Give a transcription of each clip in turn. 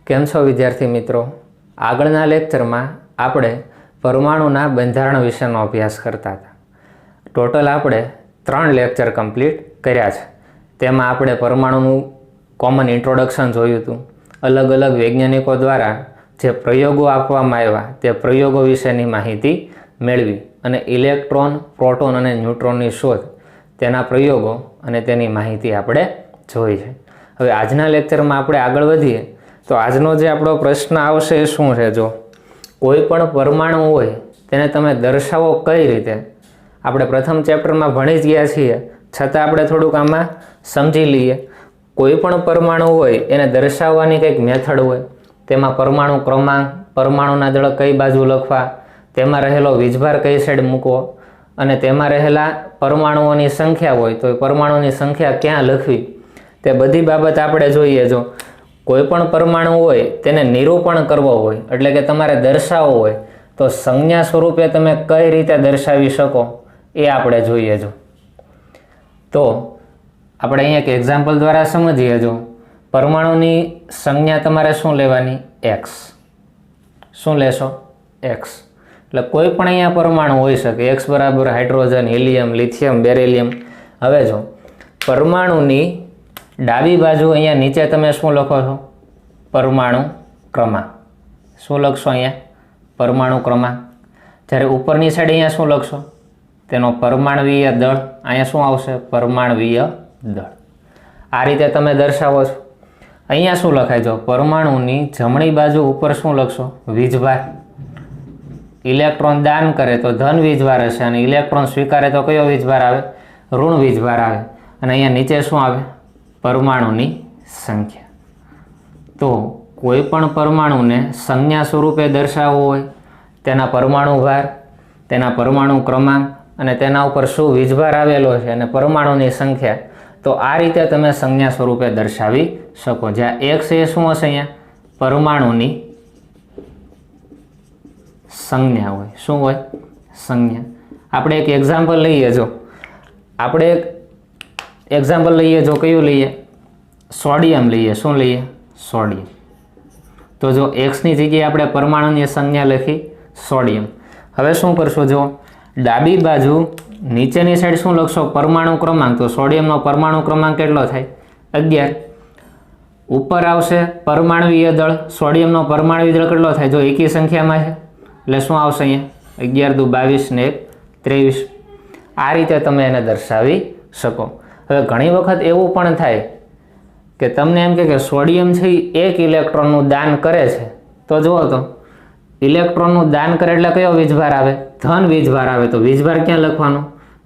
કેમ છો વિદ્યાર્થી મિત્રો? આગળના લેક્ચરમાં આપણે પરમાણુના બંધારણ વિશેનો અભ્યાસ કરતા હતા. ટોટલ આપણે 3 લેક્ચર કમ્પ્લીટ કર્યા છે. તેમાં આપણે પરમાણુનું કોમન ઇન્ટ્રોડક્શન જોયું હતું. અલગ અલગ વૈજ્ઞાનિકો દ્વારા જે પ્રયોગો આપવામાં આવ્યા તે પ્રયોગો વિશેની માહિતી મેળવી અને ઇલેક્ટ્રોન, પ્રોટોન અને ન્યુટ્રોનની શોધ, તેના પ્રયોગો અને તેની માહિતી આપણે જોઈ છે. હવે આજના લેક્ચરમાં આપણે આગળ વધીએ તો આજનો જે આપણો પ્રશ્ન આવશે એ શું છે? જો કોઈ પણ પરમાણુ હોય તેને તમે દર્શાવો કઈ રીતે? આપણે પ્રથમ ચેપ્ટરમાં ભણી જ ગયા છીએ, છતાં આપણે થોડુંક આમાં સમજી લઈએ. કોઈ પણ પરમાણુ હોય એને દર્શાવવાની કંઈક મેથડ હોય. તેમાં પરમાણુ ક્રમાંક, પરમાણુના દળ કઈ બાજુ લખવા, તેમાં રહેલો વીજભાર કઈ સાઈડ મૂકવો અને તેમાં રહેલા પરમાણુઓની સંખ્યા હોય તો એ પરમાણુની સંખ્યા ક્યાં લખવી, તે બધી બાબત આપણે જોઈએ. જો કોઈ પણ પરમાણુ હોય તેને નિરૂપણ કરવો હોય એટલે કે તમારે દર્શાવવો હોય તો સંજ્ઞા સ્વરૂપે તમે કઈ રીતે દર્શાવી શકો એ આપણે જોઈએ. જો તો આપણે અહીંયા એક એક્ઝામ્પલ દ્વારા સમજીએ. જો પરમાણુની સંજ્ઞા તમારે શું લેવાની? એક્સ. શું લેશો? એક્સ. એટલે કોઈ પણ અહીંયા પરમાણુ હોઈ શકે. એક્સ બરાબર હાઇડ્રોજન, હિલિયમ, લિથિયમ, બેરિલિયમ. હવે જો પરમાણુની ડાબી બાજુ અહીંયા નીચે તમે શું લખો છો? પરમાણુ ક્રમાંક. શું લખશો અહીંયા? પરમાણુ ક્રમાંક. જ્યારે ઉપરની સાઈડ અહીંયા શું લખશો? તેનો પરમાણવીય દળ. અહીંયા શું આવશે? પરમાણવીય દળ. આ રીતે તમે દર્શાવો છો. અહીંયા શું લખાય? જો પરમાણુની જમણી બાજુ ઉપર શું લખશો? વીજભાર. ઇલેક્ટ્રોન દાન કરે તો ધન વીજભાર હશે અને ઇલેક્ટ્રોન સ્વીકારે તો કયો વીજભાર આવે? ઋણ વીજભાર આવે. અને અહીંયા નીચે શું આવે? પરમાણુની સંખ્યા. તો કોઈ પણ પરમાણુને સંજ્ઞા સ્વરૂપે દર્શાવવો હોય, તેના પરમાણુ ભાર, તેના પરમાણુ ક્રમાંક અને તેના ઉપર શું વીજભાર આવેલો છે અને પરમાણુની સંખ્યા, તો આ રીતે તમે સંજ્ઞા સ્વરૂપે દર્શાવી શકો. જ્યાં એક્સ એ શું હશે? અહીંયા પરમાણુની સંજ્ઞા હોય. શું હોય? સંજ્ઞા. આપણે એક એક્ઝામ્પલ લઈએ. જો આપણે એક એક્ઝામ્પલ લઈએ. જો કયું લઈએ? સોડિયમ લઈએ. શું લઈએ? સોડિયમ. તો જો એક્સની જગ્યાએ આપણે પરમાણુની સંજ્ઞા લખી સોડિયમ. હવે શું કરશો? જો ડાબી બાજુ નીચેની સાઈડ શું લખશો? પરમાણુ ક્રમાંક. તો સોડિયમનો પરમાણુ ક્રમાંક કેટલો થાય? 11. ઉપર આવશે પરમાણવીય દળ. સોડિયમનો પરમાણવીય દળ કેટલો થાય? જો એકી સંખ્યામાં છે એટલે શું આવશે? અહીંયા 11 દુ 22 ને 23. આ રીતે તમે એને દર્શાવી શકો. હવે ઘણી વખત એવું પણ થાય કે તમને એમ કે સોડિયમ છે એ 1 ઇલેક્ટ્રોનનું દાન કરે છે. તો જુઓ તો ઇલેક્ટ્રોનનું દાન કરે એટલે કયો વીજભાર આવે? ધન વીજભાર આવે. તો વીજભાર ક્યાં લખવાનો?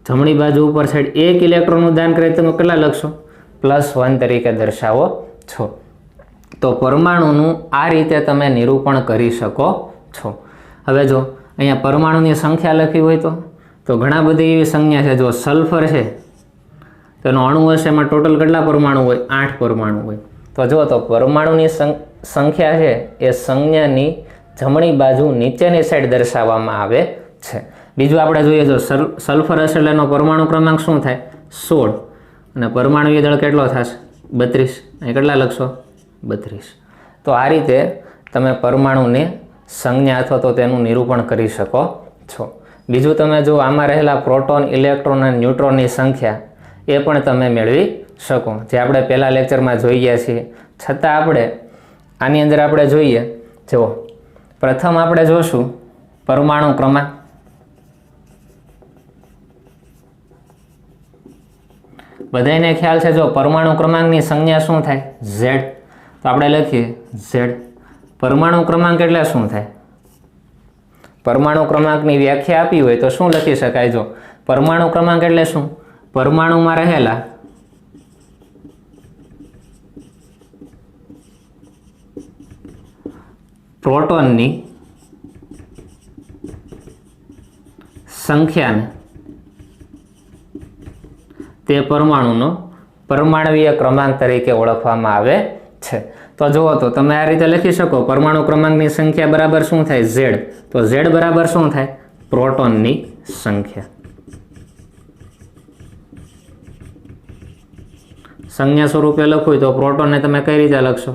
જમણી બાજુ ઉપર સાઈડ. 1 ઇલેક્ટ્રોનનું દાન કરે તમે કેટલા લખશો? +1 તરીકે દર્શાવો છો. તો પરમાણુનું આ રીતે તમે નિરૂપણ કરી શકો છો. હવે જો અહીંયા પરમાણુની સંખ્યા લખી હોય તો ઘણા બધી એવી સંજ્ઞા છે. જો સલ્ફર છે તેનો અણુ હશે, એમાં ટોટલ કેટલા પરમાણુ હોય? 8 પરમાણુ હોય. તો જો તો પરમાણુની સંખ્યા છે એ સંજ્ઞાની જમણી બાજુ નીચેની સાઈડ દર્શાવવામાં આવે છે. બીજું આપણે જોઈએ. જો સલ્ફર હશે એટલે એનો પરમાણુ ક્રમાંક શું થાય? 16. અને પરમાણુય દળ કેટલો થશે? 32. અહીં કેટલા લખશો? 32. તો આ રીતે તમે પરમાણુને સંજ્ઞા અથવા તો તેનું નિરૂપણ કરી શકો છો. બીજું તમે જો આમાં રહેલા પ્રોટોન, ઇલેક્ટ્રોન અને ન્યુટ્રોનની સંખ્યા એ પણ તમે મેળવી શકો, જે આપણે પહેલા લેક્ચરમાં જોઈ ગયા છીએ. છતાં આપણે આની અંદર આપણે જોઈએ. જુઓ પ્રથમ આપણે જોશું પરમાણુ ક્રમાંક. બધાને ખ્યાલ છે જો પરમાણુ ક્રમાંકની સંજ્ઞા શું થાય? Z. તો આપણે લખીએ Z. પરમાણુ ક્રમાંક એટલે શું થાય? પરમાણુ ક્રમાંકની વ્યાખ્યા આપી હોય તો શું લખી શકાય? જો પરમાણુ ક્રમાંક એટલે શું? પરમાણુમાં રહેલા પ્રોટોનની સંખ્યાને તે પરમાણુનો પરમાણવીય ક્રમાંક તરીકે ઓળખવામાં આવે છે. તો જુઓ તો તમે આ રીતે લખી શકો. પરમાણુ ક્રમાંકની સંખ્યા બરાબર શું થાય? Z. તો Z બરાબર શું થાય? પ્રોટોનની સંખ્યા. સંજ્ઞા સ્વરૂપે લખવું તો પ્રોટોનને તમે કઈ રીતે લખશો?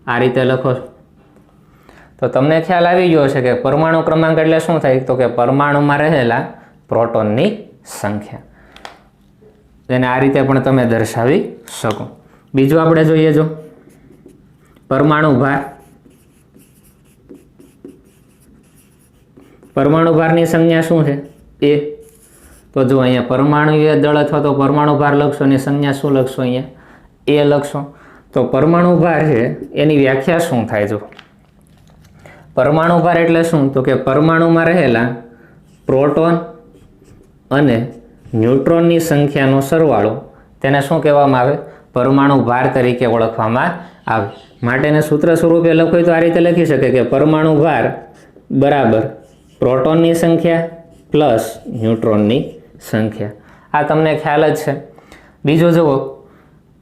આ રીતે લખો છો. તો તમને ખ્યાલ આવી ગયો છે કે પરમાણુ ક્રમાંક એટલે શું થાય? તો કે પરમાણુમાં રહેલા પ્રોટોનની સંખ્યા. તેને આ રીતે પણ તમે દર્શાવી શકો. બીજું આપણે જોઈએ, જો પરમાણુ ભાર. પરમાણુ ભારની સંજ્ઞા શું છે? એ. તો જો અહીંયા પરમાણુય દળ અથવા તો પરમાણુ ભાર લખશો એની સંજ્ઞા શું લખશો? અહીંયા એ લખશો. તો પરમાણુ ભાર છે એની વ્યાખ્યા શું થાય? જો પરમાણુ ભાર એટલે શું? તો કે પરમાણુમાં રહેલા પ્રોટોન અને ન્યુટ્રોનની સંખ્યાનો સરવાળો, તેને શું કહેવામાં આવે? પરમાણુ ભાર તરીકે ઓળખવામાં આવે. માટેને સૂત્ર સ્વરૂપે લખવું તો આ રીતે લખી શકે કે પરમાણુ ભાર બરાબર પ્રોટોનની સંખ્યા પ્લસ ન્યુટ્રોનની સંખ્યા. આ તમને ખ્યાલ જ છે. બીજું જુઓ,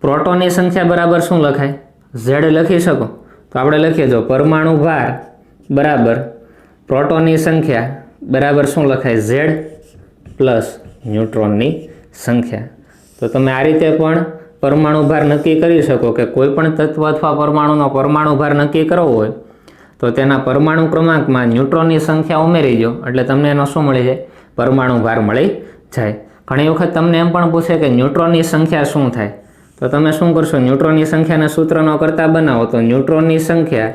પ્રોટોનની સંખ્યા બરાબર શું લખાય? ઝેડ લખી શકો. તો આપણે લખીએ, જો પરમાણુ ભાર બરાબર પ્રોટોનની સંખ્યા બરાબર શું લખાય? ઝેડ પ્લસ ન્યુટ્રોનની સંખ્યા. તો તમે આ રીતે પણ પરમાણુ ભાર નક્કી કરી શકો કે કોઈ પણ તત્વ અથવા પરમાણુનો પરમાણુ ભાર નક્કી કરવો હોય તો તેના પરમાણુ ક્રમાંકમાં ન્યુટ્રોનની સંખ્યા ઉમેરી દો એટલે તમને એનો શું મળી જાય? પરમાણુ ભાર મળી જાય. ઘણી વખત તમને એમ પણ પૂછે કે ન્યુટ્રોનની સંખ્યા શું થાય? તો તમે શું કરશો? ન્યુટ્રોનની સંખ્યાના સૂત્રનો કરતા બનાવો તો ન્યુટ્રોનની સંખ્યા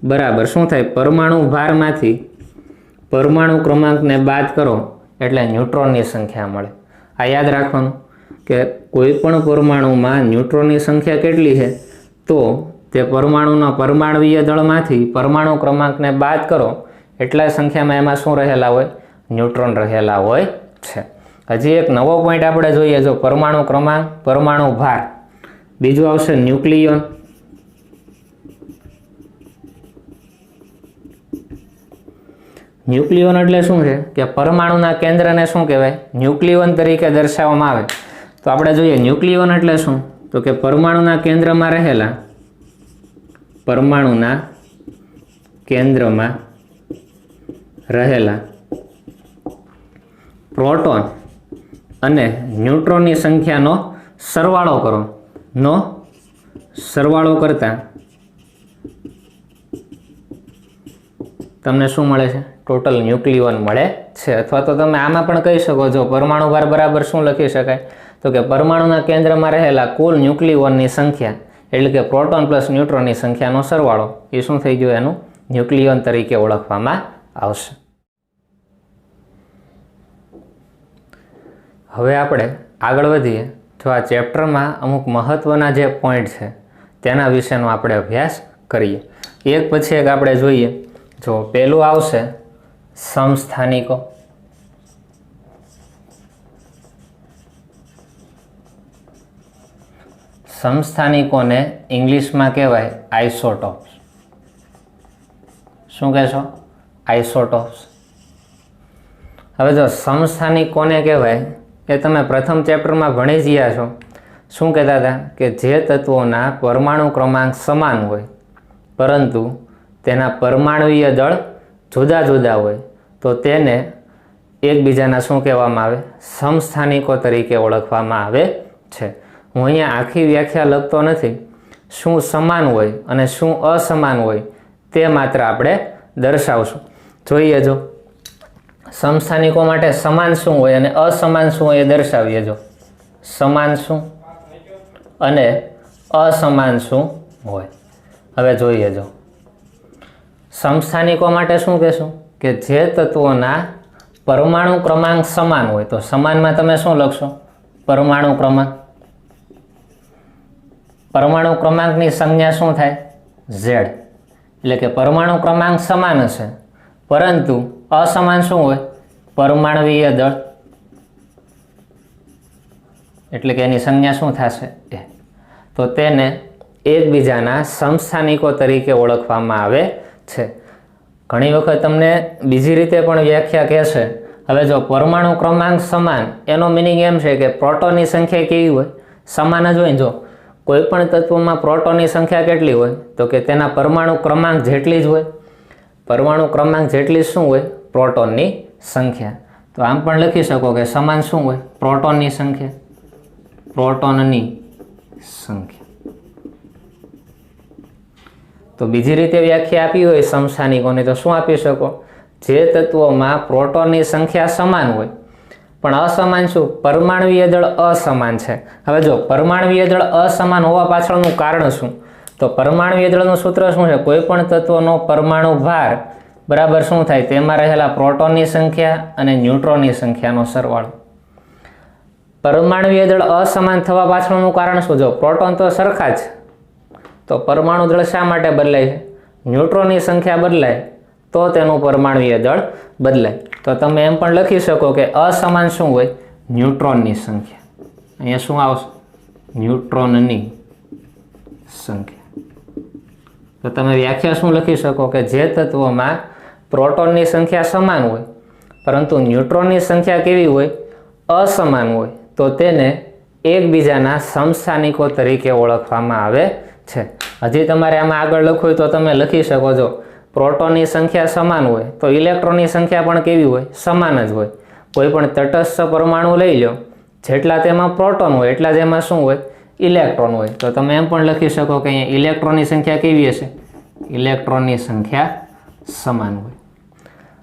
બરાબર શું થાય? પરમાણુ ભારમાંથી પરમાણુ ક્રમાંકને બાદ કરો એટલે ન્યુટ્રોનની સંખ્યા મળે. આ યાદ રાખવાનું કે કોઈ પણ પરમાણુમાં ન્યુટ્રોનની સંખ્યા કેટલી છે? તો તે પરમાણુના પરમાણુય દળમાંથી પરમાણુ ક્રમાંકને બાદ કરો એટલા સંખ્યામાં એમાં શું રહેલા હોય? ન્યુટ્રોન રહેલા હોય છે. હજી એક નવો પોઈન્ટ આપણે જોઈએ, જો પરમાણુ ક્રમાંક, પરમાણુ ભાર. બીજું આવશે ન્યુક્લિયોન. ન્યુક્લિયોન એટલે શું છે? કે પરમાણુના કેન્દ્રને શું કહેવાય? ન્યુક્લિયોન તરીકે દર્શાવવામાં આવે. તો આપણે જોઈએ ન્યુક્લિયોન એટલે શું? તો કે પરમાણુના કેન્દ્રમાં રહેલા પ્રોટોન અને ન્યુટ્રોનની સંખ્યાનો સરવાળો કરો. સરવાળો કરતા તમને શું મળે છે? ટોટલ ન્યુક્લિયોન મળે છે. અથવા તો તમે આમાં પણ કહી શકો છો પરમાણુ ભાર બરાબર શું લખી શકાય? તો કે પરમાણુના કેન્દ્રમાં રહેલા કુલ ન્યુક્લિયોનની સંખ્યા એટલે કે પ્રોટોન પ્લસ ન્યુટ્રોનની સંખ્યાનો સરવાળો એ શું થઈ ગયું? એનું ન્યુક્લિયોન તરીકે ઓળખવામાં આવશે. હવે આપણે આગળ વધીએ. જો આ ચેપ્ટરમાં અમુક મહત્ત્વના જે પોઈન્ટ છે તેના વિશેનો આપણે અભ્યાસ કરીએ. એક પછી એક આપણે જોઈએ. જો પહેલું આવશે સમસ્થાનિકો. સમસ્થાનિકોને ઇંગ્લિશમાં કહેવાય આઇસોટોપ્સ. શું કહેશો? આઇસોટોપ્સ. હવે જો સમસ્થાનિકોને કહેવાય એ તમે પ્રથમ ચેપ્ટરમાં ભણી જ ગયા છો. શું કહેતા હતા? કે જે તત્વોના પરમાણુ ક્રમાંક સમાન હોય પરંતુ તેના પરમાણુય દળ જુદા જુદા હોય તો તેને એકબીજાના શું કહેવામાં આવે? સમસ્થાનિકો તરીકે ઓળખવામાં આવે છે. હું અહીંયા આખી વ્યાખ્યા લખતો નથી. શું સમાન હોય અને શું અસમાન હોય તે માત્ર આપણે દર્શાવશું. જોઈએ, જો સમસ્થાનિકો માટે સમાન શું હોય અને અસમાન શું હોય એ દર્શાવીએ. જો સમાન શું અને અસમાન શું હોય. હવે જોઈએ, જો સમસ્થાનિકો માટે શું કહેશું? કે જે તત્વોના પરમાણુ ક્રમાંક સમાન હોય. તો સમાનમાં તમે શું લખશો? પરમાણુ ક્રમાંક. પરમાણુ ક્રમાંકની સંજ્ઞા શું થાય? ઝેડ. એટલે કે પરમાણુ ક્રમાંક સમાન હશે પરંતુ અસમાન શું હોય? પરમાણુય દળ. એટલે કે એની સંજ્ઞા શું થશે? એ. તો તેને એકબીજાના સમસ્થાનિકો તરીકે ઓળખવામાં આવે છે. ઘણી વખત તમને બીજી રીતે પણ વ્યાખ્યા કહેશે. હવે જો પરમાણુ ક્રમાંક સમાન એનો મિનિંગ એમ છે કે પ્રોટોનની સંખ્યા કેવી હોય? સમાન જ હોય. જો કોઈ પણ તત્વમાં પ્રોટોનની સંખ્યા કેટલી હોય? તો કે તેના પરમાણુ ક્રમાંક જેટલી જ હોય. પરમાણુ ક્રમાંક જેટલી શું હોય? પ્રોટોનની સંખ્યા. તો આમ પણ લખી શકો કે સમાન શું હોય? પ્રોટોનની સંખ્યા. પ્રોટોનની સંખ્યા. તો બીજી રીતે વ્યાખ્યા આપી હોય સમસ્થાનિકોની તો શું આપી શકો? જે તત્વોમાં પ્રોટોનની સંખ્યા સમાન હોય પણ અસમાન શું? પરમાણુવીય દળ અસમાન છે. હવે જો પરમાણુવીય દળ અસમાન હોવા પાછળનું કારણ શું? તો પરમાણુવીય દળનું સૂત્ર શું છે? કોઈ પણ તત્વનો પરમાણુ ભાર બરાબર શું થાય? તેમાં રહેલા પ્રોટોનની સંખ્યા અને ન્યુટ્રોનની સંખ્યાનો સરવાળો. પરમાણુવીય દળ અસમાન થવા પાછળનું કારણ શું? જો પ્રોટોન તો સરખા જ, તો પરમાણુ દળ શા માટે બદલાય છે? ન્યુટ્રોનની સંખ્યા બદલાય તો તેનું પરમાણુવીય દળ બદલાય. તો તમે એમ પણ લખી શકો કે અસમાન શું હોય? ન્યુટ્રોનની સંખ્યા. અહીંયા શું આવશે? ન્યુટ્રોનની સંખ્યા. તો તમે વ્યાખ્યા શું લખી શકો કે જે તત્વોમાં પ્રોટોનની સંખ્યા સમાન હોય પરંતુ ન્યુટ્રોનની સંખ્યા કેવી હોય? અસમાન હોય, તો તેને એકબીજાના સમસ્થાનિકો તરીકે ઓળખવામાં આવે છે. હજી તમારે આમાં આગળ લખવું હોય તો તમે લખી શકો છો પ્રોટોનની સંખ્યા સમાન હોય તો ઇલેક્ટ્રોનની સંખ્યા પણ કેવી હોય? સમાન જ હોય. કોઈ પણ તટસ્થ પરમાણુ લઈ લો, જેટલા તેમાં પ્રોટોન હોય એટલા જ એમાં શું હોય? ઇલેક્ટ્રોન હોય. તો તમે એમ પણ લખી શકો કે અહીંયા ઇલેક્ટ્રોનની સંખ્યા કેવી હશે? ઇલેક્ટ્રોનની સંખ્યા સમાન હોય.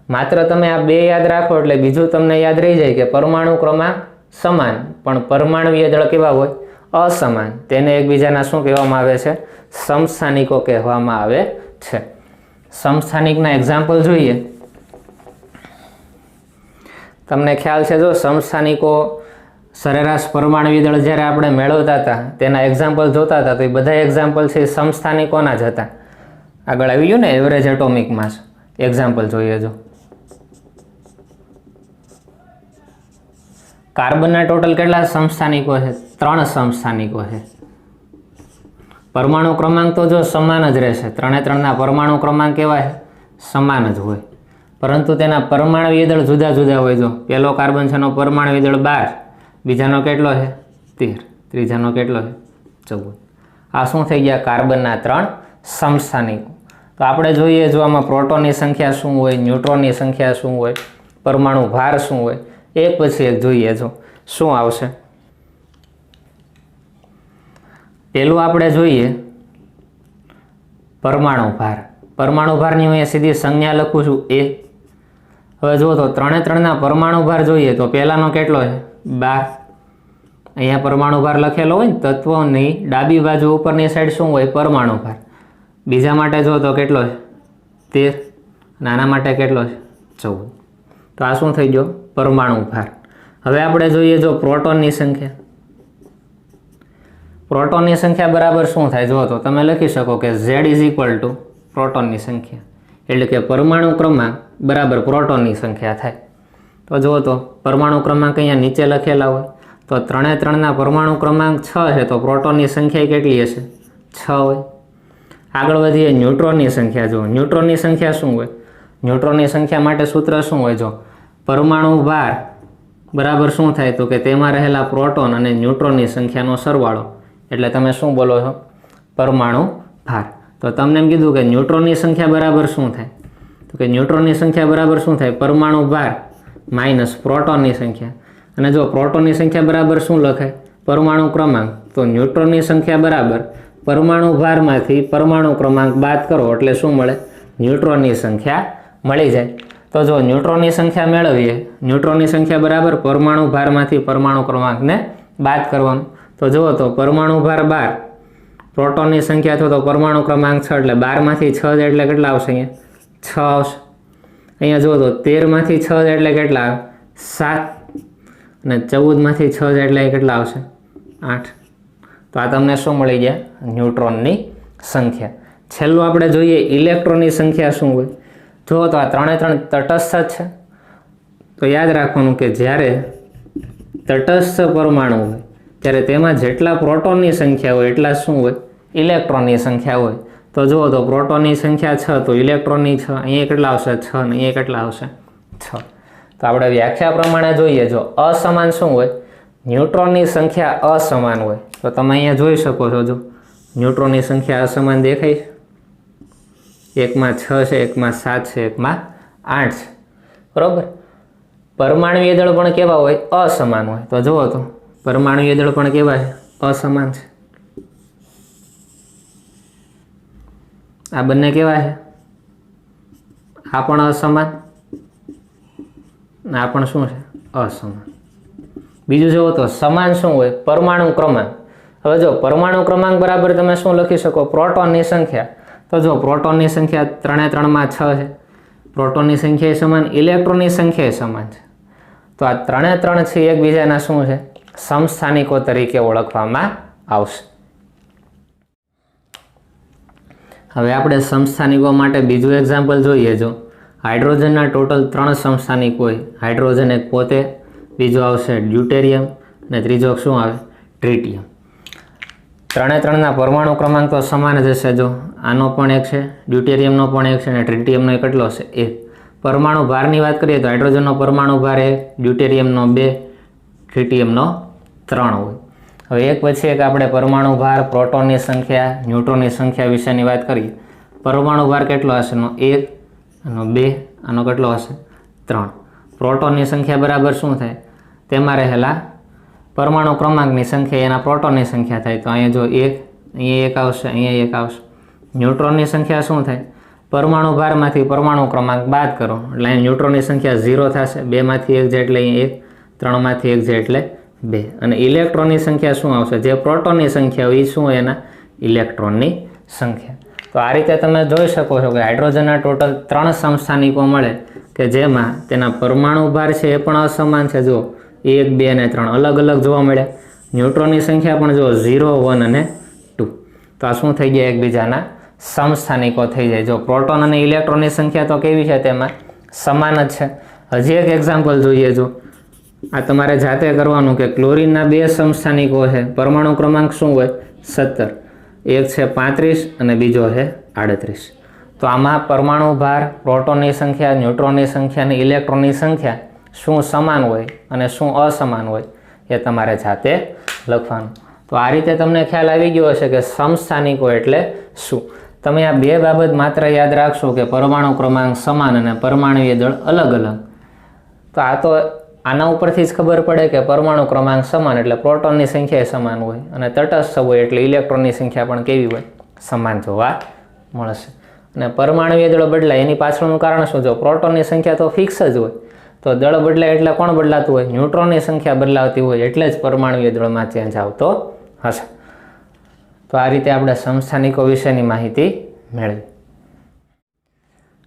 માત્ર તમે આ બે યાદ રાખો એટલે બીજું તમને યાદ રહી જાય કે પરમાણુ ક્રમાંક સમાન પણ પરમાણુવીય દળ કેવા હોય? અસમાન. તેને એકબીજાના શું કહેવામાં આવે છે? સમસ્થાનિકો કહેવામાં આવે છે. સમસ્થાનિકના એક્ઝામ્પલ જોઈએ. તમને ખ્યાલ છે જો સમસ્થાનિકો સરેરાશ પરમાણુવીય દળ જ્યારે આપણે મેળવતા હતા તેના એક્ઝામ્પલ જોતા હતા તો એ બધા એક્ઝામ્પલ છે સમસ્થાનિકોના જ હતા. આગળ આવી ગયું ને એવરેજ એટોમિક માસ. એક્ઝામ્પલ જોઈએ જો. કાર્બનના ટોટલ કેટલા સમસ્થાનિકો છે? 3 સમસ્થાનિકો છે. પરમાણુ ક્રમાંક તો જો સમાન જ રહેશે, 3ના પરમાણુ ક્રમાંક કેવા છે? સમાન જ હોય, પરંતુ તેના પરમાણુવીય દળ જુદા જુદા હોય. જો પહેલો કાર્બન છે એનો પરમાણુવીય દળ 12, બીજાનો કેટલો છે? 13, ત્રીજાનો કેટલો છે? 14. આ શું થઈ ગયા? કાર્બનના 3 સમસ્થાનિકો. તો આપણે જોઈએ જો આમાં પ્રોટોનની સંખ્યા શું હોય, ન્યુટ્રોનની સંખ્યા શું હોય, પરમાણુ ભાર શું હોય, એક પછી એક જોઈએ. જો શું આવશે? પહેલું આપણે જોઈએ પરમાણુ ભાર. પરમાણુ ભારની હું સીધી સંજ્ઞા લખું છું A. હવે જુઓ તો 3ના પરમાણુ ભાર જોઈએ તો પહેલાનો કેટલો છે? 12. અહીંયા પરમાણુ ભાર લખેલો હોય ને તત્વોની ડાબી બાજુ ઉપરની સાઈડ શું હોય? પરમાણુ ભાર. બીજા માટે જો તો કેટલો છે? 13. નાના માટે કેટલો છે? 14. તો આ શું થઈ ગયો? પરમાણુ ભાર. હવે આપણે જોઈએ જો પ્રોટોનની સંખ્યા. પ્રોટોનની સંખ્યા બરાબર શું થાય? જો તો તમે લખી શકો કે Z ઇઝ ઇક્વલ ટુ પ્રોટોનની સંખ્યા, એટલે કે પરમાણુ ક્રમાંક બરાબર પ્રોટોનની સંખ્યા થાય. તો જુઓ તો પરમાણુ ક્રમાંક અહીંયા નીચે લખેલા હોય તો 3ના પરમાણુ ક્રમાંક 6 છે તો પ્રોટોનની સંખ્યા કેટલી હશે? 6 હોય. આગળ વધીએ ન્યુટ્રોનની સંખ્યા. જો ન્યુટ્રોનની સંખ્યા શું હોય? ન્યુટ્રોનની સંખ્યા માટે સૂત્ર શું હોય? જો પરમાણુ ભાર બરાબર શું થાય? તો કે તેમાં રહેલા પ્રોટોન અને ન્યુટ્રોનની સંખ્યાનો સરવાળો, એટલે તમે શું બોલો છો? પરમાણુ ભાર. તો તમને એમ કીધું કે ન્યુટ્રોનની સંખ્યા બરાબર શું થાય? તો કે ન્યુટ્રોનની સંખ્યા બરાબર શું થાય? પરમાણુ ભાર માઇનસ પ્રોટોનની સંખ્યા. અને જો પ્રોટોનની સંખ્યા બરાબર શું લખાય? પરમાણુ ક્રમાંક. તો ન્યુટ્રોનની સંખ્યા બરાબર પરમાણુ ભારમાંથી પરમાણુ ક્રમાંક બાદ કરો એટલે શું મળે? ન્યુટ્રોનની સંખ્યા મળી જાય. તો જો ન્યુટ્રોનની સંખ્યા મેળવીએ, ન્યુટ્રોનની સંખ્યા બરાબર પરમાણુ ભારમાંથી પરમાણુ ક્રમાંકને બાદ કરવાનું. તો જુઓ તો પરમાણુ ભાર 12, પ્રોટોનની સંખ્યા તો પરમાણુ ક્રમાંક 6 એટલે 12માંથી 6 એટલે કેટલા આવશે? અહીંયા 6 આવશે. અહીંયા જુઓ તો 13માંથી 6 એટલે કેટલા આવે? 7. અને 14માંથી 6 એટલે કેટલા આવશે? 8. તો આ તમને શું મળી ગયા? ન્યુટ્રોનની સંખ્યા. છેલ્લું આપણે જોઈએ ઇલેક્ટ્રોનની સંખ્યા શું હોય? જુઓ તો આ 3 તટસ્થ છે. તો યાદ રાખવાનું કે જ્યારે તટસ્થ પરમાણુ હોય ત્યારે તેમાં જેટલા પ્રોટોનની સંખ્યા હોય એટલા શું હોય? ઇલેક્ટ્રોનની સંખ્યા હોય. તો જુઓ તો પ્રોટોનની સંખ્યા 6 તો ઇલેક્ટ્રોનની 6. અહીંયા કેટલા આવશે? 6. અને અહીંયા કેટલા આવશે? 6. તો આપણે વ્યાખ્યા પ્રમાણે જોઈએ જો અસમાન શું હોય? ન્યુટ્રોનની સંખ્યા અસમાન હોય. તો તમે અહીંયા જોઈ શકો છો જો ન્યુટ્રોનની સંખ્યા અસમાન દેખાય છે. એકમાં 6 છે, એકમાં 7 છે, એકમાં 8 છે. બરાબર. પરમાણુવીય દળ પણ કેવા હોય? અસમાન હોય. તો જુઓ તો પરમાણુવીય દળ પણ કેવા છે? અસમાન છે. આ બંને કેવા છે? આ પણ અસમાન, આ પણ શું છે? અસમાન. બીજું જુઓ તો સમાન શું હોય? પરમાણુ ક્રમાંક. હવે જો પરમાણુ ક્રમાંક બરાબર તમે શું લખી શકો? પ્રોટોનની સંખ્યા. તો જો પ્રોટોનની સંખ્યા 3 3 માં 6 છે. પ્રોટોનની સંખ્યા સમાન, ઇલેક્ટ્રોનની સંખ્યા સમાન છે. તો આ 3 3 છે એકબીજાના શું છે? સમસ્થાનિકો તરીકે ઓળખવામાં આવશે. હવે આપણે સમસ્થાનિકો માટે બીજું એક્ઝામ્પલ જોઈએ. જો હાઇડ્રોજનના ટોટલ 3 સમસ્થાનિક હોય. હાઇડ્રોજન એક પોતે, બીજો આવશે ડ્યુટેરિયમ અને ત્રીજો શું આવે? ટ્રિટિયમ. 3 3ના પરમાણુ ક્રમાંક તો સમાન જ હશે. જો આનો પણ એક છે, ડ્યુટેરિયમનો પણ એક છે અને ટ્રિટિયમનો કેટલો હશે? 1. પરમાણુ ભારની વાત કરીએ તો હાઇડ્રોજનનો પરમાણુ ભાર 1, ડ્યુટેરિયમનો 2, ટ્રિટિયમનો 3 હોય. હવે એક પછી એક આપણે પરમાણુ ભાર, પ્રોટોનની સંખ્યા, ન્યુટ્રોનની સંખ્યા વિશેની વાત કરીએ. પરમાણુ ભાર કેટલો હશે? 1, આનો 2, આનો કેટલો હશે? 3. પ્રોટોનની સંખ્યા બરાબર શું થાય? તેમાં રહેલા પરમાણુ ક્રમાંકની સંખ્યા એના પ્રોટોનની સંખ્યા થાય. તો અહીંયા જો 1, અહીંયા 1 આવશે, અહીંયા 1 આવશે. ન્યુટ્રોનની સંખ્યા શું થાય? પરમાણુ ભારમાંથી પરમાણુ ક્રમાંક બાદ કરો એટલે અહીં ન્યુટ્રોનની સંખ્યા 0 થશે. 2 માંથી 1 જાય એટલે અહીં 1, 3 માંથી 1 જાય એટલે 2. અને ઇલેક્ટ્રોનની સંખ્યા શું આવશે? જે પ્રોટોનની સંખ્યા હોય એ શું હોય? એના ઇલેક્ટ્રોનની સંખ્યા. તો આ રીતે તમે જોઈ શકો છો કે હાઇડ્રોજનના ટોટલ 3 સમસ્થાનિકો મળે કે જેમાં તેના પરમાણુ ભાર છે એ પણ અસમાન છે. જો 1, 2 અને 3 અલગ અલગ જોવા મળ્યા. ન્યુટ્રોનની સંખ્યા પણ જો 0, 1 અને 2. તો આ શું થઈ ગયા? એકબીજાના સમસ્થાનિકો થઈ જાય. જો પ્રોટોન અને ઇલેક્ટ્રોનની સંખ્યા તો કેવી છે? તેમાં સમાન જ છે. હજી એક એક્ઝામ્પલ જોઈએ. જો આ તમારે જાતે કરવાનું કે ક્લોરીનના 2 સમસ્થાનિકો છે. પરમાણુ ક્રમાંક શું હોય? 17. એક છે 35 અને બીજો છે 38. તો આમાં પરમાણુ ભાર, પ્રોટોનની સંખ્યા, ન્યુટ્રોનની સંખ્યા અને ઇલેક્ટ્રોનની સંખ્યા શું સમાન હોય અને શું અસમાન હોય એ તમારે જાતે લખવાનું. તો આ રીતે તમને ખ્યાલ આવી ગયો હશે કે સમસ્થાનિકો એટલે શું. તમે આ 2 બાબત માત્ર યાદ રાખશો કે પરમાણુ ક્રમાંક સમાન અને પરમાણુય દળ અલગ અલગ. તો આ તો આના ઉપરથી જ ખબર પડે કે પરમાણુ ક્રમાંક સમાન એટલે પ્રોટોનની સંખ્યા સમાન હોય અને તટસ્થ હોય એટલે ઇલેક્ટ્રોનની સંખ્યા પણ કેવી હોય? સમાન જોવા મળશે. અને પરમાણુય દળ બદલાય એની પાછળનું કારણ શું? જો પ્રોટોનની સંખ્યા તો ફિક્સ જ હોય તો દળ બદલાય એટલે કોણ બદલાતું હોય? ન્યુટ્રોનની સંખ્યા બદલાતી હોય એટલે જ પરમાણુય દળમાં ચેન્જ આવતો હશે. તો આ રીતે આપણે સમસ્થાનિકો વિશેની માહિતી મેળવી.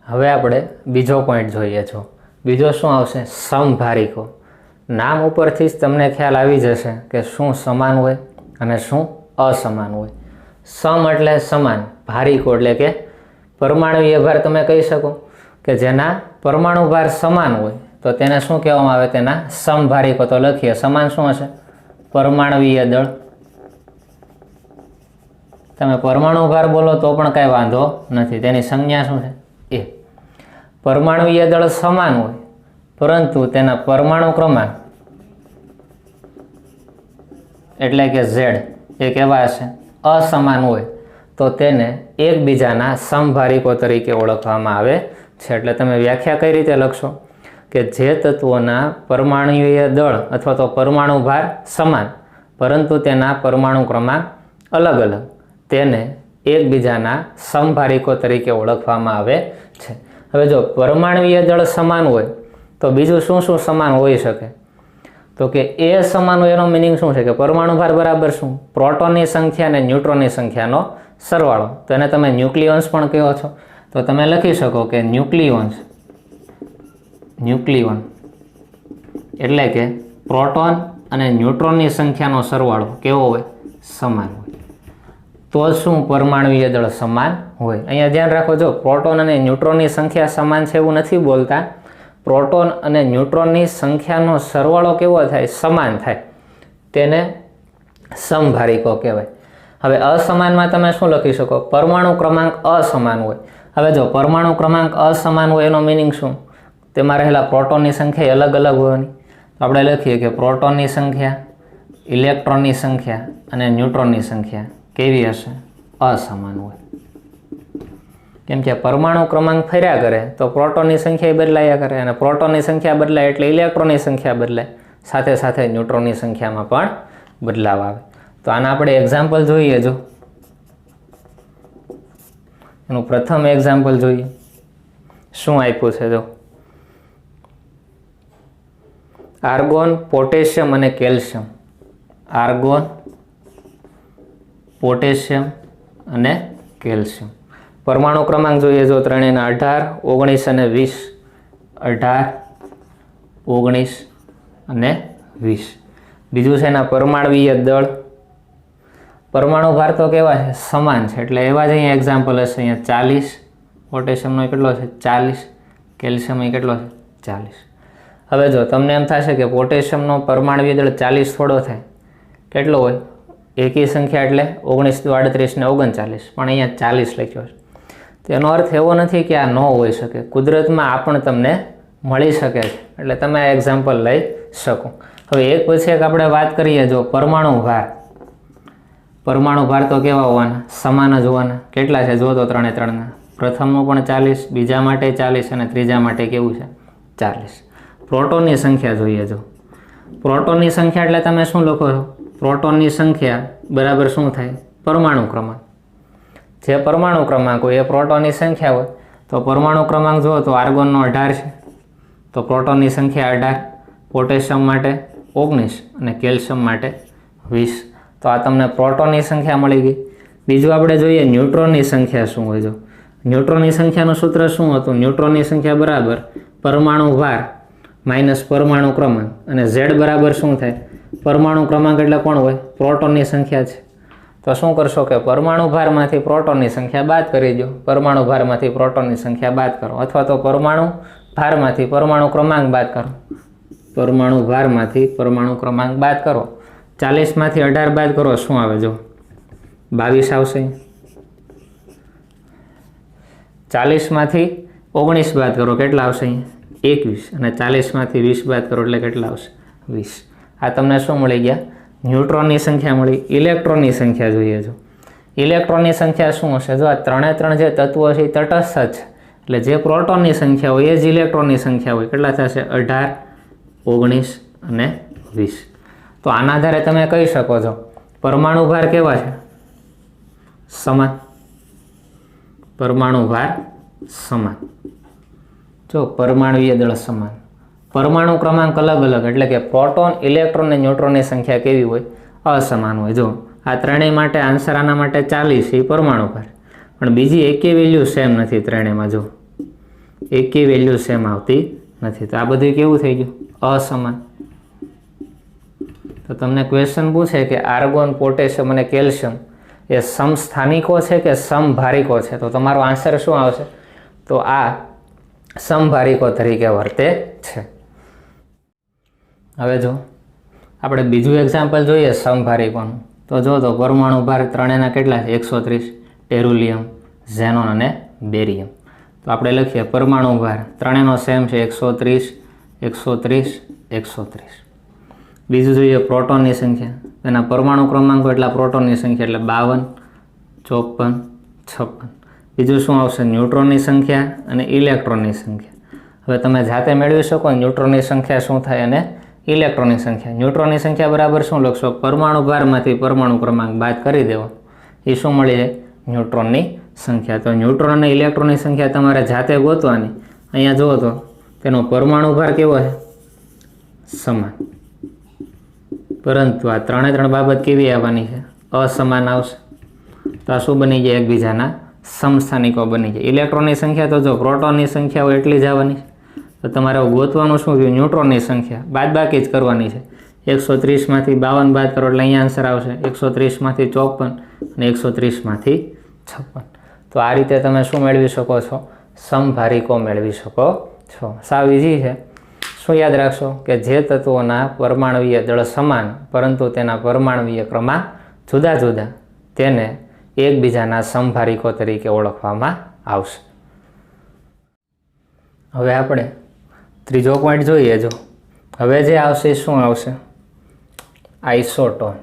હવે આપણે બીજો પોઈન્ટ જોઈએ. જો બીજો શું આવશે? સમભારિકો. નામ ઉપરથી જ તમને ખ્યાલ આવી જશે કે શું સમાન હોય અને શું અસમાન હોય. સમ એટલે સમાન, ભારિકો એટલે કે પરમાણુય ભાર તમે કહી શકો કે જેના પરમાણુ ભાર સમાન હોય તો તેને શું કહેવામાં આવે? તેના સમભારિકો. તો લખીએ સમાન શું હશે? પરમાણુય દળ. તમે પરમાણુ ભાર બોલો તો પણ કાંઈ વાંધો નથી, તેની સંજ્ઞા શું છે? એ. પરમાણુય દળ સમાન હોય પરંતુ તેના પરમાણુ ક્રમાંક એટલે કે Z એ કેવા હશે? અસમાન હોય તો તેને એકબીજાના સમભારિકો તરીકે ઓળખવામાં આવે છે. એટલે તમે વ્યાખ્યા કઈ રીતે લખશો કે જે તત્વોના પરમાણુય દળ અથવા તો પરમાણુ ભાર સમાન પરંતુ તેના પરમાણુ ક્રમાંક અલગ અલગ તેને એકબીજાના સમભારિકો તરીકે ઓળખવામાં આવે છે. હવે જો પરમાણુય દળ સમાન હોય તો બીજું શું શું સમાન હોઈ શકે? તો કે એ સમાન હોય એનો મિનિંગ શું છે? કે પરમાણુ ભાર બરાબર શું? પ્રોટોનની સંખ્યા અને ન્યુટ્રોનની સંખ્યાનો સરવાળો. તો એને તમે ન્યુક્લિયોન્સ પણ કહો છો. તો તમે લખી શકો કે ન્યુક્લિયોન એટલે કે પ્રોટોન અને ન્યુટ્રોનની સંખ્યાનો સરવાળો કેવો હોય? સમાન હોય. તો શું પરમાણુય દળ સમાન હોય? અહીંયા ધ્યાન રાખો. જો પ્રોટોન અને ન્યુટ્રોનની સંખ્યા સમાન છે એવું નથી બોલતા. પ્રોટોન અને ન્યુટ્રોનની સંખ્યાનો સરવાળો કેવો થાય? સમાન થાય. તેને સમભારિકો કહેવાય. હવે અસમાનમાં તમે શું લખી શકો? પરમાણુ ક્રમાંક અસમાન હોય. હવે જો પરમાણુ ક્રમાંક અસમાન હોય એનો મિનિંગ શું? તેમાં રહેલા પ્રોટોનની સંખ્યા અલગ અલગ હોવાની. તો આપણે લખીએ કે પ્રોટોનની સંખ્યા, ઇલેક્ટ્રોનની સંખ્યા અને ન્યુટ્રોનની સંખ્યા કેવી હશે? અસમાન હોય. કેમ કે પરમાણુ ક્રમાંક ફર્યા કરે તો પ્રોટોનની સંખ્યા બદલાયા કરે અને પ્રોટોનની સંખ્યા બદલાય એટલે ઇલેક્ટ્રોનની સંખ્યા બદલાય. સાથે સાથે ન્યુટ્રોનની સંખ્યામાં પણ બદલાવ આવે. તો આના આપણે એક્ઝામ્પલ જોઈએ. જો એનું પ્રથમ એક્ઝામ્પલ જોઈએ. શું આપ્યું છે જો, આર્ગોન, પોટેશિયમ અને કેલ્શિયમ. આર્ગોન, પોટેશિયમ અને કેલ્શિયમ. પરમાણુ ક્રમાંક જોઈએ જો ત્રણેયના 18, 19 અને 20. 18, 19 અને 20. બીજું છે એના પરમાણવીય દળ. પરમાણુ ભાર તો કેવા છે? સમાન છે, એટલે એવા જ અહીંયા એક્ઝામ્પલ હશે. અહીંયા 40, પોટેશિયમનો કેટલો છે? 40, કેલ્શિયમ એ કેટલો છે? 40. હવે જો તમને એમ થશે કે પોટેશિયમનો પરમાણવીય દળ 40 થોડો થાય, કેટલો હોય? એકી સંખ્યા એટલે 19, 38 ને 39, પણ અહીંયા 40 લખ્યો છે. તેનો અર્થ એવો નથી કે આ ન હોઈ શકે. કુદરતમાં આ પણ તમને મળી શકે છે, એટલે તમે આ એક્ઝામ્પલ લઈ શકો. હવે એક પછી એક આપણે વાત કરીએ. જો પરમાણુ ભાર, પરમાણુ ભાર તો કેવા હોવાના? સમાન જ હોવાના. કેટલા છે જો તો ત્રણે ત્રણના. પ્રથમનું પણ 40, બીજા માટે 40 અને ત્રીજા માટે કેવું છે? 40. પ્રોટોનની સંખ્યા જોઈએ. જો પ્રોટોનની સંખ્યા એટલે તમે શું લખો છો? પ્રોટોનની સંખ્યા બરાબર શું થાય? પરમાણુ ક્રમાંક. જે પરમાણુ ક્રમાંક હોય એ પ્રોટોનની સંખ્યા હોય. તો પરમાણુ ક્રમાંક જુઓ તો આર્ગોનનો 18 છે, તો પ્રોટોનની સંખ્યા 18, પોટેશિયમ માટે 19 અને કેલ્શિયમ માટે 20. તો આ તમને પ્રોટોનની સંખ્યા મળી ગઈ. બીજું આપણે જોઈએ ન્યુટ્રોનની સંખ્યા શું હોય. જો ન્યુટ્રોનની સંખ્યાનું સૂત્ર શું હતું? ન્યુટ્રોનની સંખ્યા બરાબર પરમાણુ ભાર માઇનસ પરમાણુ ક્રમાંક, અને Z બરાબર શું થાય? પરમાણુ ક્રમાંક એટલે કોણ હોય? પ્રોટોનની સંખ્યા છે. તો શું કરશો કે પરમાણુ ભારમાંથી પ્રોટોનની સંખ્યા બાદ કરી દો. પરમાણુ ભારમાંથી પ્રોટોનની સંખ્યા બાદ કરો, અથવા તો પરમાણુ ભારમાંથી પરમાણુ ક્રમાંક બાદ કરો. પરમાણુ ભારમાંથી પરમાણુ ક્રમાંક બાદ કરો. 40માંથી 18 બાદ કરો, શું આવે? જો 22 આવશે. 40માંથી 19 બાદ કરો, કેટલા આવશે? 21. અને 40માંથી 20 બાદ કરો એટલે કેટલા આવશે? 20. આ તમને શું મળી ગયા? ન્યુટ્રોનની સંખ્યા મળી. ઇલેક્ટ્રોનની સંખ્યા જોઈએ. જો ઇલેક્ટ્રોનની સંખ્યા શું હશે? જો આ ત્રણે ત્રણ જે તત્વો છે એ તટસ્થ છે, એટલે જે પ્રોટોનની સંખ્યા હોય એ જ ઇલેક્ટ્રોનની સંખ્યા હોય. કેટલા થશે? 18, 19 અને 20. તો આના આધારે તમે કહી શકો છો પરમાણુ ભાર કેવા છે? સમાન. પરમાણુ ભાર સમાન. જો પરમાણુય દળ સમાન, પરમાણુ ક્રમાંક અલગ અલગ, એટલે કે પ્રોટોન, ઇલેક્ટ્રોન અને ન્યુટ્રોનની સંખ્યા કેવી હોય? અસમાન હોય. જો આ ત્રણેય માટે આન્સર આના માટે 40 એ પરમાણુ ભાર, પણ બીજી એકેય વેલ્યુ સેમ નથી ત્રણેયમાં. જો એકેય વેલ્યુ સેમ આવતી નથી. તો આ બધું કેવું થઈ ગયું? અસમાન. તો તમને ક્વેશ્ચન પૂછે કે આર્ગોન, પોટેશિયમ અને કેલ્શિયમ એ સમસ્થાનિકો છે કે સમભારિકો છે, તો તમારો આન્સર શું આવશે? તો આ સમભારિકો તરીકે વર્તે છે. હવે જો આપણે બીજું એક્ઝામ્પલ જોઈએ સમભારિકોનું. તો જો તો પરમાણુ ભાર ત્રણેયના કેટલા છે? 130. ટેરુલિયમ, ઝેનોન અને બેરિયમ. તો આપણે લખીએ પરમાણુ ભાર ત્રણેયનો સેમ છે 130, 130, 130. બીજું જોઈએ પ્રોટોનની સંખ્યા. એના પરમાણુ ક્રમાંકો એટલા પ્રોટોનની સંખ્યા, એટલે 52, 54, 56. બીજું શું આવશે? ન્યુટ્રોનની સંખ્યા અને ઇલેક્ટ્રોનની સંખ્યા. હવે તમે જાતે મેળવી શકો ન્યુટ્રોનની સંખ્યા શું થાય અને ઇલેક્ટ્રોનની સંખ્યા. ન્યુટ્રોનની સંખ્યા બરાબર શું લખશો? પરમાણુ ભારમાંથી પરમાણુ ક્રમાંક બાદ કરી દેવો, એ શું મળી જાય? ન્યુટ્રોનની સંખ્યા. તો ન્યુટ્રોન અને ઇલેક્ટ્રોનની સંખ્યા તમારે જાતે ગોતવાની. અહીંયા જુઓ તો તેનો પરમાણુ ભાર કેવો છે? સમાન. પરંતુ આ ત્રણે ત્રણ બાબત કેવી આવવાની છે? અસમાન આવશે. તો આ શું બની જાય? એકબીજાના સમસ્થાનિકો બની જાય. ઇલેક્ટ્રોનની સંખ્યા તો જો પ્રોટોનની સંખ્યા હોય એટલી જ આવવાની છે. તો તમારે ગોતવાનું શું થયું? ન્યુટ્રોનની સંખ્યા બાદ બાકી જ કરવાની છે. 130માંથી 52 બાદ કરો એટલે અહીંયા આન્સર આવશે 130માંથી 54 અને 130માંથી 56. તો આ રીતે તમે શું મેળવી શકો છો? સમભારિકો મેળવી શકો છો. સાવ ઇઝી છે. શું યાદ રાખશો કે જે તત્વોના પરમાણુય દળ સમાન પરંતુ તેના પરમાણુય ક્રમાંક જુદા જુદા, તેને એકબીજાના સમભારિકો તરીકે ઓળખવામાં આવશે. હવે આપણે ત્રીજો પોઈન્ટ જોઈએ. જો હવે જે આવશે શું આવશે? આઇસોટોન.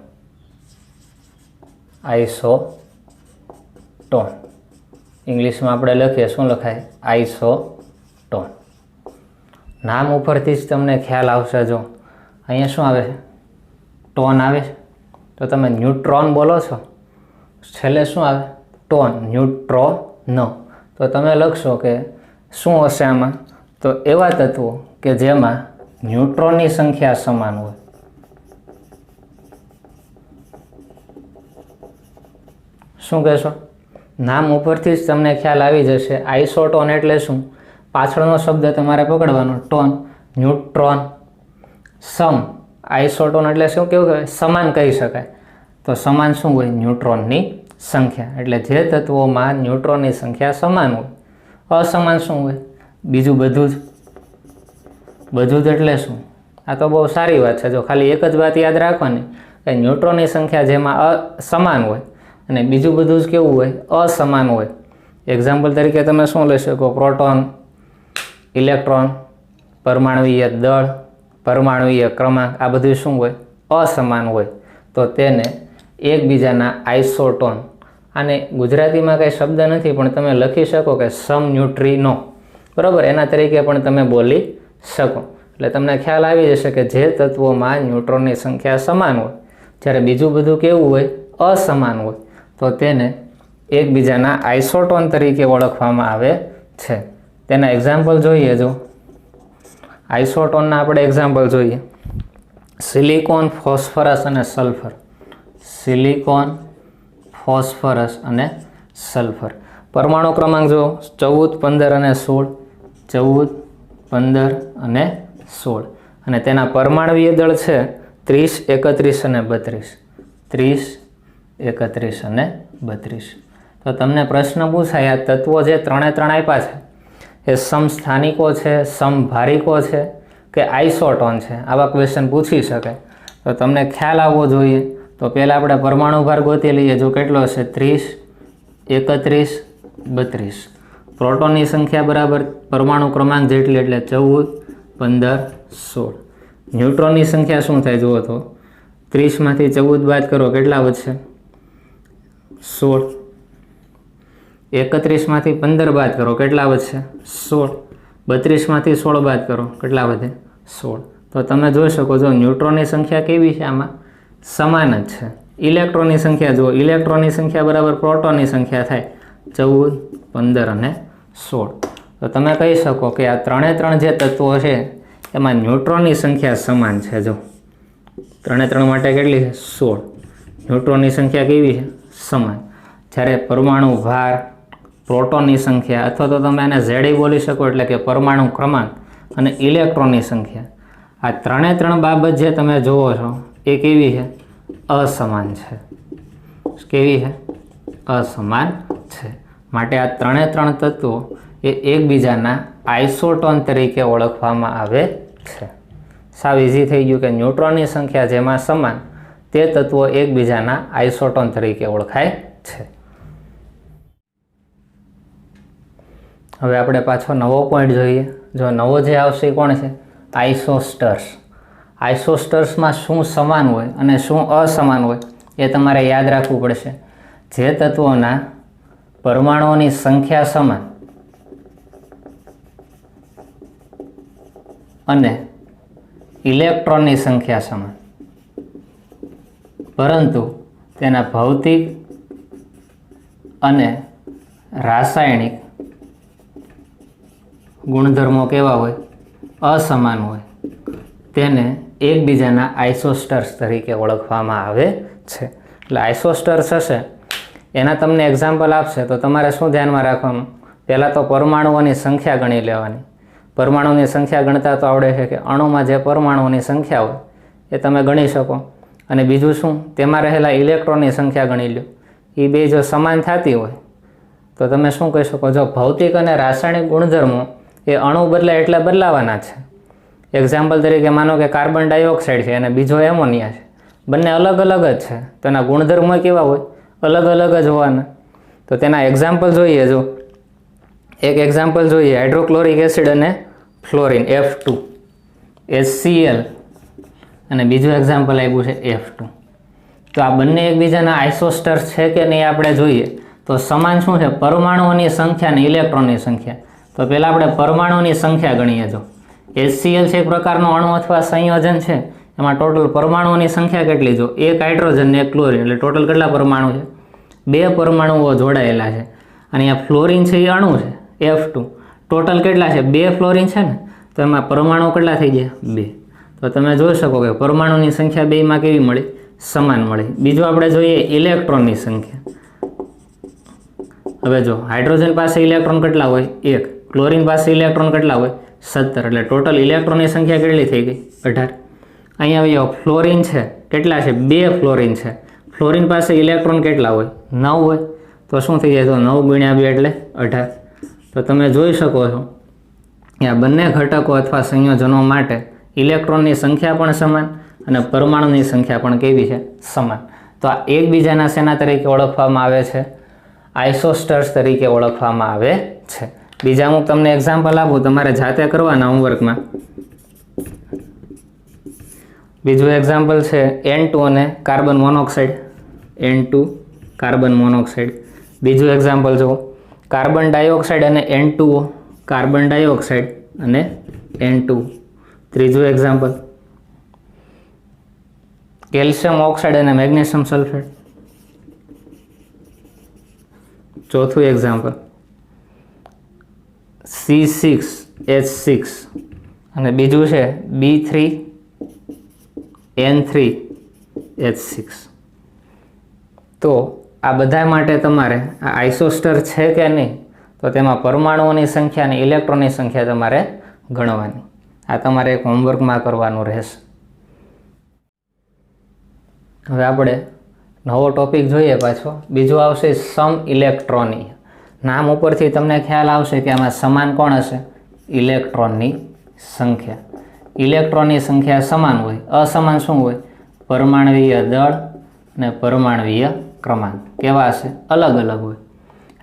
આઇસોટોન ઇંગ્લિશમાં આપણે લખીએ શું લખાય? આઇસોટોન. નામ ઉપરથી જ તમને ખ્યાલ આવશે. જો અહીંયા શું આવે છે? ટોન આવે છે. તો તમે ન્યુટ્રોન બોલો છો, છેલ્લે શું આવે? ટોન. ન્યુટ્રોન. ન. તો તમે લખશો કે શું હશે આમાં? તો એવા તત્વો કે જેમાં ન્યુટ્રોનની સંખ્યા સમાન હોય. શું કહેશો? નામ ઉપરથી જ તમને ખ્યાલ આવી જશે. આઇસોટોન એટલે શું? પાછળનો શબ્દ તમારે પકડવાનો, ટોન, ન્યુટ્રોન. સમ, આઇસોટોન એટલે શું કેવું કહેવાય? સમાન કહી શકાય. તો સમાન શું હોય? ન્યુટ્રોનની સંખ્યા. એટલે જે તત્વોમાં ન્યુટ્રોનની સંખ્યા સમાન હોય. અસમાન શું હોય? બીજું બધું જ. બધું જ એટલે શું? આ તો બહુ સારી વાત છે. જો ખાલી એક જ વાત યાદ રાખવાની કે ન્યુટ્રોનની સંખ્યા જેમાં સમાન હોય અને બીજું બધું જ કેવું હોય? અસમાન હોય. એક્ઝામ્પલ તરીકે તમે શું લઈ શકો? પ્રોટોન, ઇલેક્ટ્રોન, પરમાણુવીય દળ, પરમાણુવીય ક્રમાંક, આ બધું શું હોય? અસમાન હોય. તો તેને એકબીજાના આઇસોટોન. આને ગુજરાતીમાં કંઈ શબ્દ નથી પણ તમે લખી શકો કે સમન્યુટ્રિનો, બરાબર, એના તરીકે પણ તમે બોલી શકો. એટલે તમને ખ્યાલ આવી જશે કે જે તત્વોમાં ન્યુટ્રોનની સંખ્યા સમાન હોય જ્યારે બીજું બધું કેવું હોય? અસમાન હોય, તો તેને એકબીજાના આઇસોટોન તરીકે ઓળખવામાં આવે છે. તેના એક્ઝામ્પલ જોઈએ. જો આઇસોટોનના આપણે એક્ઝામ્પલ જોઈએ. સિલિકોન, ફોસ્ફરસ અને સલ્ફર. સિલિકોન, ફોસ્ફરસ અને સલ્ફર. પરમાણુ ક્રમાંક જો 14, 15 અને 16. 14, 15 અને 16. અને તેના પરમાણુવીય દળ છે 30, 31 અને 32. 30, 31 અને 32. તો તમને પ્રશ્ન પૂછાય, આ તત્વો જે ત્રણે ત્રણ આપ્યા છે એ સમસ્થાનિકો છે, સમભારિકો છે કે આઇસોટોન છે? આવા ક્વેશ્ચન પૂછી શકાય. તો તમને ખ્યાલ આવવો જોઈએ. તો પહેલાં આપણે પરમાણુ ભાર ગોતી લઈએ. જો કેટલો હશે? 30, 31, 32. પ્રોટોનની સંખ્યા બરાબર પરમાણુ ક્રમાંક જેટલી એટલે 14, 15, 16. ન્યુટ્રોનની સંખ્યા શું થાય જુઓ તો 30માંથી 14 બાદ કરો, કેટલા વધશે? 16. 31માંથી 15 બાદ કરો, કેટલા વધશે? 16. 32માંથી 16 બાદ કરો, કેટલા વધે? 16. તો તમે જોઈ શકો છો ન્યુટ્રોનની સંખ્યા કેવી છે? આમાં સમાન જ છે. ઇલેક્ટ્રોનની સંખ્યા જુઓ. ઇલેક્ટ્રોનની સંખ્યા બરાબર પ્રોટોનની સંખ્યા થાય 14, 15 અને 16. તો તમે કહી શકો કે આ ત્રણે ત્રણ જે તત્વો છે એમાં ન્યુટ્રોનની સંખ્યા સમાન છે. જો ત્રણે ત્રણ માટે કેટલી છે? 16. ન્યુટ્રોનની સંખ્યા કેવી છે? સમાન. જ્યારે પરમાણુ ભાર, પ્રોટોનની સંખ્યા, અથવા તો તમે એને ઝેડી બોલી શકો એટલે કે પરમાણુ ક્રમાંક, અને ઇલેક્ટ્રોનની સંખ્યા, આ ત્રણે ત્રણ બાબત જે તમે જુઓ છો એ કેવી છે? અસમાન છે. કેવી છે? અસમાન છે. માટે આ ત્રણે ત્રણ તત્વો એ એકબીજાના આઇસોટોન તરીકે ઓળખવામાં આવે છે. સાવ ઇઝી થઈ ગયું કે ન્યુટ્રોનની સંખ્યા જેમાં સમાન તે તત્વો એકબીજાના આઇસોટોન તરીકે ઓળખાય છે. હવે આપણે પાછો નવો પોઈન્ટ જોઈએ. જો નવો જે આવશે એ કોણ છે? આઇસોસ્ટર્સ. આઇસોસ્ટર્સમાં શું સમાન હોય અને શું અસમાન હોય એ તમારે યાદ રાખવું પડશે. જે તત્વોના પરમાણુઓની સંખ્યા સમાન અને ઇલેક્ટ્રોનની સંખ્યા સમાન, પરંતુ તેના ભૌતિક અને રાસાયણિક ગુણધર્મો કેવા હોય? અસમાન હોય, તેને એકબીજાના આઇસોસ્ટર્સ તરીકે ઓળખવામાં આવે છે. એટલે આઇસોસ્ટર્સ હશે એના તમને એક્ઝામ્પલ આપશે તો તમારે શું ધ્યાનમાં રાખવાનું? પહેલાં તો પરમાણુઓની સંખ્યા ગણી લેવાની. પરમાણુની સંખ્યા ગણતા તો આવડે છે કે અણુમાં જે પરમાણુઓની સંખ્યા હોય એ તમે ગણી શકો. અને બીજું શું? તેમાં રહેલા ઇલેક્ટ્રોનની સંખ્યા ગણી લો. એ બે જો સમાન થતી હોય તો તમે શું કહી શકો? જો ભૌતિક અને રાસાયણિક ગુણધર્મો એ અણુ બદલાય એટલે બદલાવાના છે. એક્ઝામ્પલ તરીકે માનો કે કાર્બન ડાયોક્સાઇડ છે અને બીજો એમોનિયા છે, બંને અલગ અલગ જ છે, તો એના ગુણધર્મો કેવા હોય? અલગ અલગ જ હોવાના. તો તેના એક્ઝામ્પલ જોઈએ. જો એક એક્ઝામ્પલ જોઈએ, હાઇડ્રોક્લોરિક એસિડ અને ફ્લોરિન F2, HCl, અને બીજું એક્ઝામ્પલ આપ્યું છે F2. તો આ બંને એકબીજાના આઇસોસ્ટર્સ છે કે નહીં આપણે જોઈએ. તો સમાન શું છે? પરમાણુઓની સંખ્યા અને ઇલેક્ટ્રોનની સંખ્યા. તો પહેલાં આપણે પરમાણુની સંખ્યા ગણીએ. જો HCl છે એક પ્રકારનો અણુ અથવા સંયોજન છે, એમાં ટોટલ પરમાણુઓની સંખ્યા કેટલી? જો એક હાઇડ્રોજન ને એક ક્લોરિન, એટલે ટોટલ કેટલા પરમાણુ છે? 2 પરમાણુઓ જોડાયેલા છે. અને અહીંયા ફ્લોરિન છે એ અણુ છે F2. ટોટલ કેટલા છે? 2 ફ્લોરિન છે ને, તો એમાં પરમાણુ કેટલા થઈ ગયા? 2. તો તમે જોઈ શકો કે પરમાણુની સંખ્યા બેમાં કેવી મળી? સમાન મળી. બીજું આપણે જોઈએ ઇલેક્ટ્રોનની સંખ્યા. હવે જો હાઇડ્રોજન પાસે ઇલેક્ટ્રોન કેટલા હોય? 1. ક્લોરિન પાસે ઇલેક્ટ્રોન કેટલા હોય? 17. એટલે ટોટલ ઇલેક્ટ્રોનની સંખ્યા કેટલી થઈ ગઈ? 18. અહીંયા ફ્લોરિન છે કેટલા છે? 2 ફ્લોરિન છે. ફ્લોરિન પાસે ઇલેક્ટ્રોન કેટલા હોય? 9 હોય. તો શું થઈ જાય? તો 9 ગુણ્યા 2 એટલે 18. તો તમે જોઈ શકો છો કે આ બંને ઘટકો અથવા સંયોજનો માટે ઇલેક્ટ્રોનની સંખ્યા પણ સમાન અને પરમાણુની સંખ્યા પણ કેવી છે? સમાન. તો આ એકબીજાના શેના તરીકે ઓળખવામાં આવે છે? આઇસોસ્ટર્સ તરીકે ઓળખવામાં આવે છે. બીજા અમુક તમને એક્ઝામ્પલ આપું, તમારે જાતે કરવાના હોમવર્કમાં. બીજું એક્ઝામ્પલ છે N2 અને carbon monoxide. N2 carbon monoxide. બીજું એક્ઝામ્પલ જુઓ, કાર્બન ડાયોક્સાઇડ અને N2O, કાર્બન ડાયોક્સાઇડ અને N2. ત્રીજું એક્ઝામ્પલ કેલ્શિયમ ઓક્સાઇડ અને મેગ્નેશિયમ સલ્ફેટ. ચોથું એક્ઝામ્પલ C6H6 અને બીજું છે B3N3H6. તો આ બધા માટે તમારે આ આઇસોસ્ટર છે કે નહીં, તો તેમાં પરમાણુઓની સંખ્યા અને ઇલેક્ટ્રોનની સંખ્યા તમારે ગણવાની. આ તમારે એક હોમવર્કમાં કરવાનું રહેશે. હવે આપણે નવો ટોપિક જોઈએ પાછો. બીજું આવશે સમ ઇલેક્ટ્રોનીય. નામ ઉપરથી તમને ખ્યાલ આવશે કે આમાં સમાન કોણ હશે? ઇલેક્ટ્રોનની સંખ્યા. ઇલેક્ટ્રોનની સંખ્યા સમાન હોય, અસમાન શું હોય? પરમાણુય દળ અને પરમાણુય ક્રમાંક. કેવા હશે? અલગ અલગ હોય.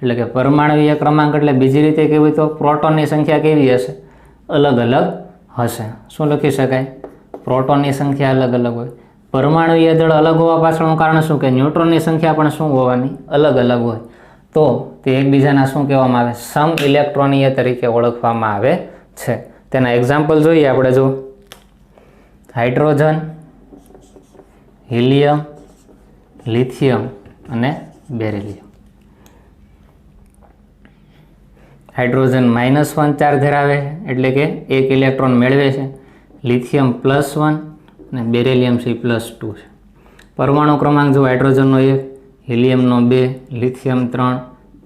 એટલે કે પરમાણુય ક્રમાંક એટલે બીજી રીતે કેવી હોય તો પ્રોટોનની સંખ્યા કેવી હશે? અલગ અલગ હશે. શું લખી શકાય? પ્રોટોનની સંખ્યા અલગ અલગ હોય. પરમાણુય દળ અલગ હોવા પાછળનું કારણ શું? કે ન્યુટ્રોનની સંખ્યા પણ શું હોવાની? અલગ અલગ હોય. તો તે એકબીજાના શું કહેવામાં આવે? સમ ઇલેક્ટ્રોનીય તરીકે ઓળખવામાં આવે છે. તેના એક્ઝામ્પલ જોઈએ આપણે. જો હાઇડ્રોજન, હિલિયમ, લિથિયમ અને બેરિલિયમ. હાઇડ્રોજન -1 ચાર્જ ધરાવે છે, એટલે કે 1 ઇલેક્ટ્રોન મેળવે છે. લિથિયમ +1 અને બેરિલિયમ છે +2 છે. પરમાણુ ક્રમાંક જો હાઇડ્રોજનનો 1, હિલિયમનો 2, લિથિયમ 3,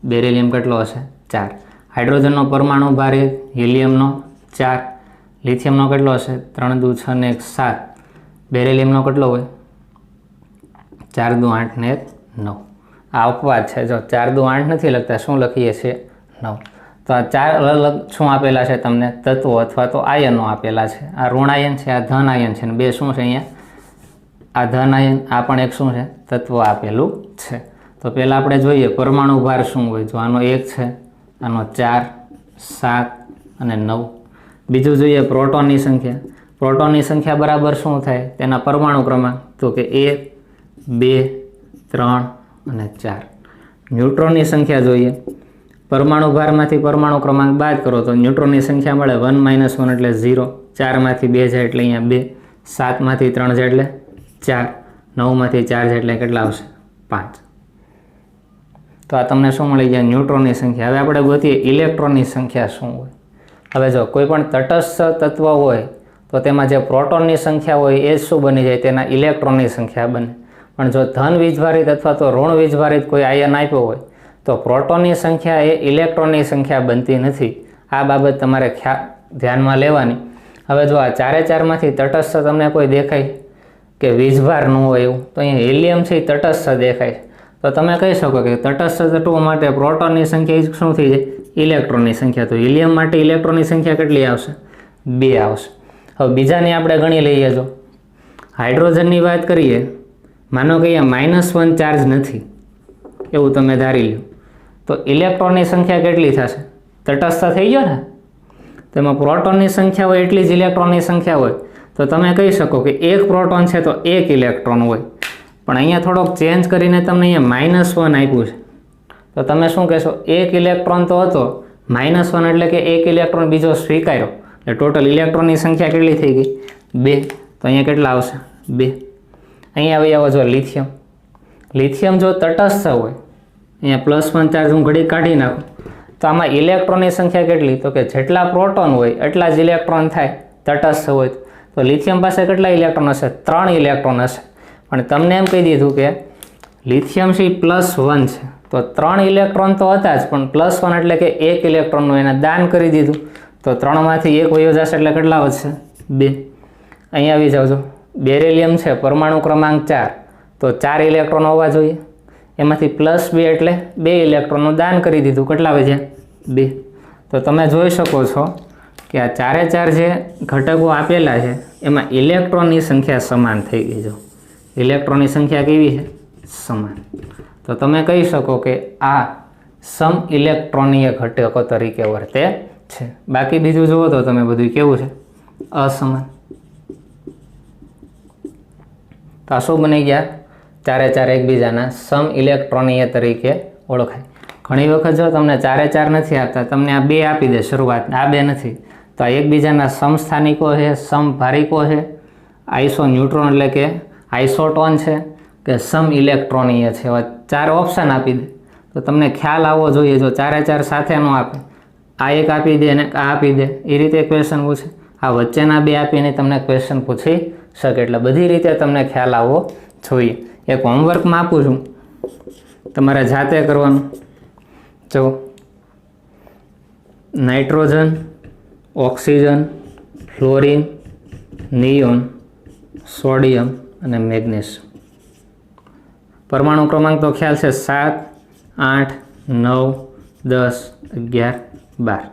બેરિલિયમ કેટલો હશે? 4. હાઇડ્રોજનનો પરમાણુ ભાર 1, હિલિયમનો 4, લિથિયમનો કેટલો હશે? 3 દુ 6 ને 1 7. બેરિલિયમનો કેટલો હોય? 4 દુ 8 ને 1 9. આ અપવાદ છે. જો 4 દુ 8 નથી લખતા, શું લખીએ છીએ? 9. તો આ 4 અલગ અલગ શું આપેલા છે તમને? તત્વો અથવા તો આયનો આપેલા છે. આ ઋણ આયન છે, આ ધન આયન છે, અને બે શું છે અહીંયા? આ ધન આયન, આ પણ એક શું છે? તત્વ આપેલું છે. તો પહેલાં આપણે જોઈએ પરમાણુ ભાર શું હોય. જો આનો 1 છે, આનો 4, 7 અને 9. બીજું જોઈએ પ્રોટોનની સંખ્યા. પ્રોટોનની સંખ્યા બરાબર શું થાય? તેના પરમાણુ ક્રમાંક. તો કે 1, 2, 3 અને 4. ન્યુટ્રોનની સંખ્યા જોઈએ. પરમાણુ ભારમાંથી પરમાણુ ક્રમાંક બાદ કરો તો ન્યુટ્રોનની સંખ્યા મળે 1 - 1 એટલે 0. 4માંથી 2 જાય એટલે અહીંયા 2. 7માંથી 3 જાય એટલે 4. 9માંથી 4 જાય એટલે કેટલા આવશે? 5. તો આ તમને શું મળી ગયા? ન્યુટ્રોનની સંખ્યા. હવે આપણે ગોતીએ ઇલેક્ટ્રોનની સંખ્યા શું હોય. હવે જો કોઈ પણ તટસ્થ તત્વ હોય તો તેમાં જે પ્રોટોનની સંખ્યા હોય એ શું બની જાય? તેના ઇલેક્ટ્રોનની સંખ્યા બને. પણ જો ધન વીજભારિત અથવા તો ઋણ વીજભારિત કોઈ આયન આપ્યો હોય તો પ્રોટોનની સંખ્યા એ ઇલેક્ટ્રોનની સંખ્યા બનતી નથી. આ બાબત તમારે ધ્યાનમાં લેવાની. હવે જો આ 4માંથી તટસ્થ તમને કોઈ દેખાય કે વીજભાર ન હોય એવું, તો અહીંયા હિલિયમ છે એ તટસ્થ દેખાય. તો તમે કહી શકો કે તટસ્થ તત્વો માટે પ્રોટોનની સંખ્યા શું થઈ જાય? ઇલેક્ટ્રોનની સંખ્યા. તો હિલિયમ માટે ઇલેક્ટ્રોનની સંખ્યા કેટલી આવશે? 2 આવશે. હવે બીજાની આપણે ગણી લઈએ. જો હાઇડ્રોજનની વાત કરીએ, માનો કે અહીંયા -1 ચાર્જ નથી એવું તમે ધારી લો, તો ઇલેક્ટ્રોનની સંખ્યા કેટલી થશે? તટસ્થ થઈ ગયો ને. તેમાં પ્રોટોનની સંખ્યા હોય એટલી જ ઇલેક્ટ્રોનની સંખ્યા હોય. તો તમે કહી શકો કે 1 પ્રોટોન છે તો 1 ઇલેક્ટ્રોન હોય. પણ અહીંયા થોડોક ચેન્જ કરીને તમને અહીંયા -1 આપ્યું છે. તો તમે શું કહેશો? 1 ઇલેક્ટ્રોન તો હતો, -1 એટલે કે 1 ઇલેક્ટ્રોન બીજો સ્વીકાર્યો. એટલે ટોટલ ઇલેક્ટ્રોનની સંખ્યા કેટલી થઈ ગઈ? 2. તો અહીંયા કેટલા આવશે? 2. અહીંયા આવી આવો જો લિથિયમ. લિથિયમ જો તટસ્થ હોય અહીંયા +1 ચાર્જ હું ઘડી કાઢી નાખું તો આમાં ઇલેક્ટ્રોનની સંખ્યા કેટલી? તો કે જેટલા પ્રોટોન હોય એટલા જ ઇલેક્ટ્રોન થાય તટસ્થ હોય. તો લિથિયમ પાસે કેટલા ઇલેક્ટ્રોન હશે? 3 ઇલેક્ટ્રોન હશે. પણ તમને એમ કહી દીધું કે લિથિયમ છે +1 છે, તો 3 ઇલેક્ટ્રોન તો હતા જ, પણ +1 એટલે કે 1 ઇલેક્ટ્રોનનું એને દાન કરી દીધું. તો 3માંથી 1 વયો જશે એટલે કેટલા વધશે? 2. અહીંયા આવી જાવ છો, બેરિલિયમ છે પરમાણુ ક્રમાંક 4, તો 4 ઇલેક્ટ્રોન હોવા જોઈએ. એમાંથી +2 એટલે 2 ઇલેક્ટ્રોનનું દાન કરી દીધું. કેટલા વધ્યા? 2. તો તમે જોઈ શકો છો કે આ 4 જે ઘટકો આપેલા છે એમાં ઇલેક્ટ્રોનની સંખ્યા સમાન થઈ ગઈ. જો ઇલેક્ટ્રોનની સંખ્યા કેવી છે? સમાન. તો તમે કહી શકો કે આ સમ ઇલેક્ટ્રોનીય ઘટકો તરીકે વર્તે છે. બાકી બીજું જુઓ તો તમે બધું કેવું છે? અસમાન. તો આ શું બની ગયા? 4 એકબીજાના સમ ઇલેક્ટ્રોનીય તરીકે ઓળખાય. ઘણી વખત જો તમને 4 નથી આપતા, તમને આ 2 આપી દે શરૂઆત, આ 2 નથી, તો આ એકબીજાના સમસ્થાનિકો છે, સમભારિકો છે, આઈસો ન્યુટ્રોન એટલે કે આઇસોટોન છે કે સમ ઇલેક્ટ્રોનીય છે. એવા 4 ઓપ્શન આપી દે તો તમને ખ્યાલ આવવો જોઈએ. જો 4 સાથે ન આપે, આ એક આપી દે અને આ આપી દે, એ રીતે ક્વેશ્ચન પૂછે. આ વચ્ચેના 2 આપીને તમને ક્વેશ્ચન પૂછી શકે. એટલે બધી રીતે તમને ખ્યાલ આવવો જોઈએ. એક હોમવર્કમાં આપું છું, તમારે જાતે કરવાનું. જો nitrogen, oxygen, fluorine, neon, sodium અને મેગ્નેશિયમ. પરમાણુ ક્રમાંક તો ખ્યાલ છે 7, 8, 9, 10, 11, 12.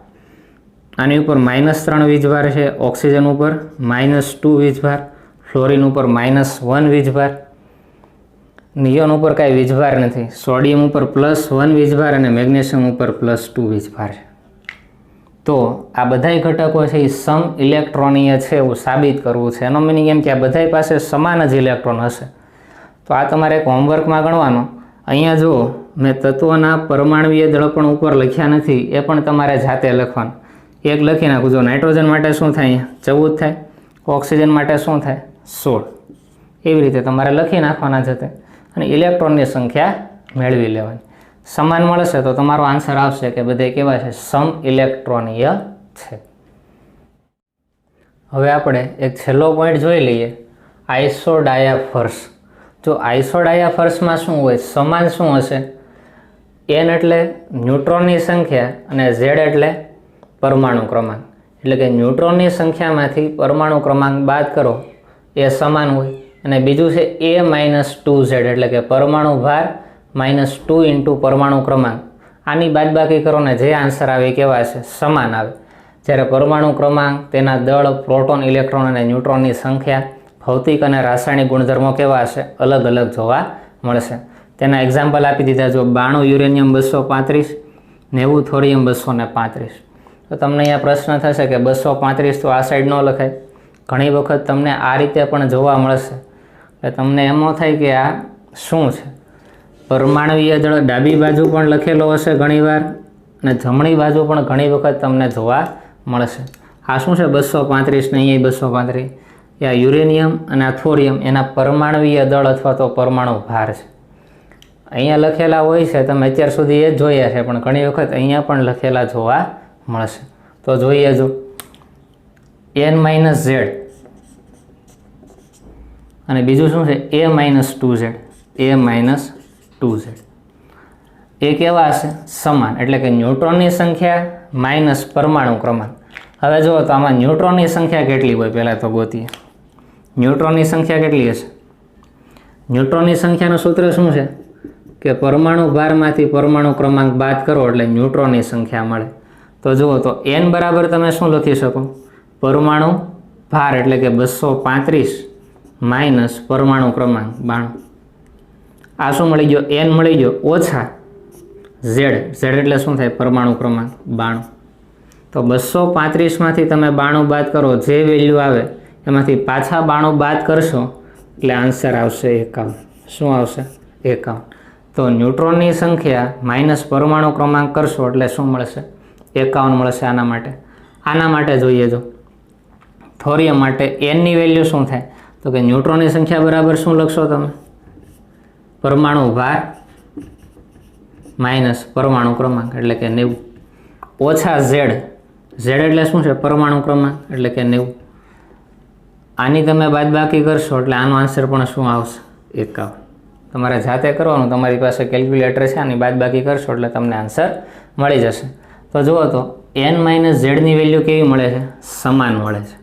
આની ઉપર -3 વીજભાર છે, ઓક્સિજન ઉપર -2 વીજભાર, ફ્લોરિન ઉપર -1 વીજભાર, નિયોન ઉપર કાંઈ વીજભાર નથી, સોડિયમ ઉપર +1 વીજભાર અને મેગ્નેશિયમ ઉપર +2 વીજભાર છે. તો આ બધાય ઘટકો છે એ સમ ઇલેક્ટ્રોનીય છે એવું સાબિત કરવું છે. એનો મિનિંગ એમ કે આ બધાય પાસે સમાન જ ઇલેક્ટ્રોન હશે. તો આ તમારે એક હોમવર્કમાં ગણવાનું. અહીંયા જો મેં તત્વોના પરમાણુય દળ પણ ઉપર લખ્યા નથી, એ પણ તમારે જાતે લખવાનું. એક લખી નાખું. જો નાઇટ્રોજન માટે શું થાય? 14 થાય. ઓક્સિજન માટે શું થાય? 16. એવી રીતે તમારે લખી નાખવાના જતે અને ઇલેક્ટ્રોનની સંખ્યા મેળવી લેવાની. સમાન મળશે તો તમારો આન્સર આવશે કે બધે કેવા છે? સમ ઇલેક્ટ્રોનીય છે. હવે આપણે એક છેલ્લો પોઈન્ટ જોઈ લઈએ, આઇસોડાયાફર્સ. જો આઇસોડાયાફર્સમાં શું હોય? સમાન શું હશે? n એટલે ન્યુટ્રોનની સંખ્યા અને z એટલે પરમાણુ ક્રમાંક. એટલે કે ન્યુટ્રોનની સંખ્યામાંથી પરમાણુ ક્રમાંક બાદ કરો એ સમાન હોય. અને બીજું છે a-2z એટલે કે પરમાણુ ભાર -2 × પરમાણુ ક્રમાંક. આની બાદબાકી કરો ને જે આન્સર આવે એ કેવા છે? સમાન આવે. જ્યારે પરમાણુ ક્રમાંક, તેના દળ, પ્રોટોન, ઇલેક્ટ્રોન અને ન્યુટ્રોનની સંખ્યા, ભૌતિક અને રાસાયણિક ગુણધર્મો કેવા હશે? અલગ અલગ જોવા મળશે. તેના એક્ઝામ્પલ આપી દીધા. જો 92 યુરેનિયમ 235, 90 થોરિયમ 235. તો તમને અહીંયા પ્રશ્ન થશે કે 235 તો આ સાઈડ ન લખાય. ઘણી વખત તમને આ રીતે પણ જોવા મળશે. એટલે તમને એમ ન થાય કે આ શું છે? પરમાણુય દળ ડાબી બાજુ પણ લખેલો હશે ઘણીવાર અને જમણી બાજુ પણ ઘણી વખત તમને જોવા મળશે. આ શું છે? 235 ને અહીંયા 235. એ આ યુરેનિયમ અને આ થોરિયમ એના પરમાણુય દળ અથવા તો પરમાણુ ભાર છે. અહીંયા લખેલા હોય છે, તમે અત્યાર સુધી એ જ જોયા છે, પણ ઘણી વખત અહીંયા પણ લખેલા જોવા મળશે. તો જોઈએ જો n-z અને બીજું શું છે? a-2z. a-2z એ કેવા હશે? સમાન. એટલે કે ન્યુટ્રોનની સંખ્યા માઇનસ પરમાણુ ક્રમાંક. હવે જુઓ તો આમાં ન્યુટ્રોનની સંખ્યા કેટલી હોય? પહેલાં તો ગોતીએ. ન્યુટ્રોનની સંખ્યા કેટલી હશે? ન્યુટ્રોનની સંખ્યાનું સૂત્ર શું છે? કે પરમાણુ ભારમાંથી પરમાણુ ક્રમાંક બાદ કરો એટલે ન્યુટ્રોનની સંખ્યા મળે. તો જુઓ તો n બરાબર તમે શું લખી શકો? પરમાણુ ભાર એટલે કે 235 માઇનસ પરમાણુ ક્રમાંક 92. આ શું મળી ગયો? n મળી ગયો ઓછા z. z એટલે શું થાય? પરમાણુ ક્રમાંક 92. તો 235માંથી તમે 92 બાદ કરો, જે વેલ્યુ આવે એમાંથી પાછા 92 બાદ કરશો એટલે આન્સર આવશે 51. શું આવશે? 51. તો ન્યુટ્રોનની સંખ્યા માઇનસ પરમાણુ ક્રમાંક કરશો એટલે શું મળશે? 51 મળશે. આના માટે જોઈએ. જો થોરિયમ માટે nની વેલ્યુ શું થાય? તો કે ન્યુટ્રોનની સંખ્યા બરાબર શું લખશો તમે? પરમાણુ ભાર માઇનસ પરમાણુ ક્રમાંક એટલે કે 90 ઓછા ઝેડ, ઝેડ એટલે શું છે? પરમાણુ ક્રમાંક એટલે કે 90. આની તમે બાદબાકી કરશો એટલે આનો આન્સર પણ શું આવશે? 51. તમારે જાતે કરવાનું, તમારી પાસે કેલ્ક્યુલેટર છે, આની બાદબાકી કરશો એટલે તમને આન્સર મળી જશે. તો જુઓ તો n માઇનસ ઝેડની વેલ્યુ કેવી મળે છે? સમાન મળે છે.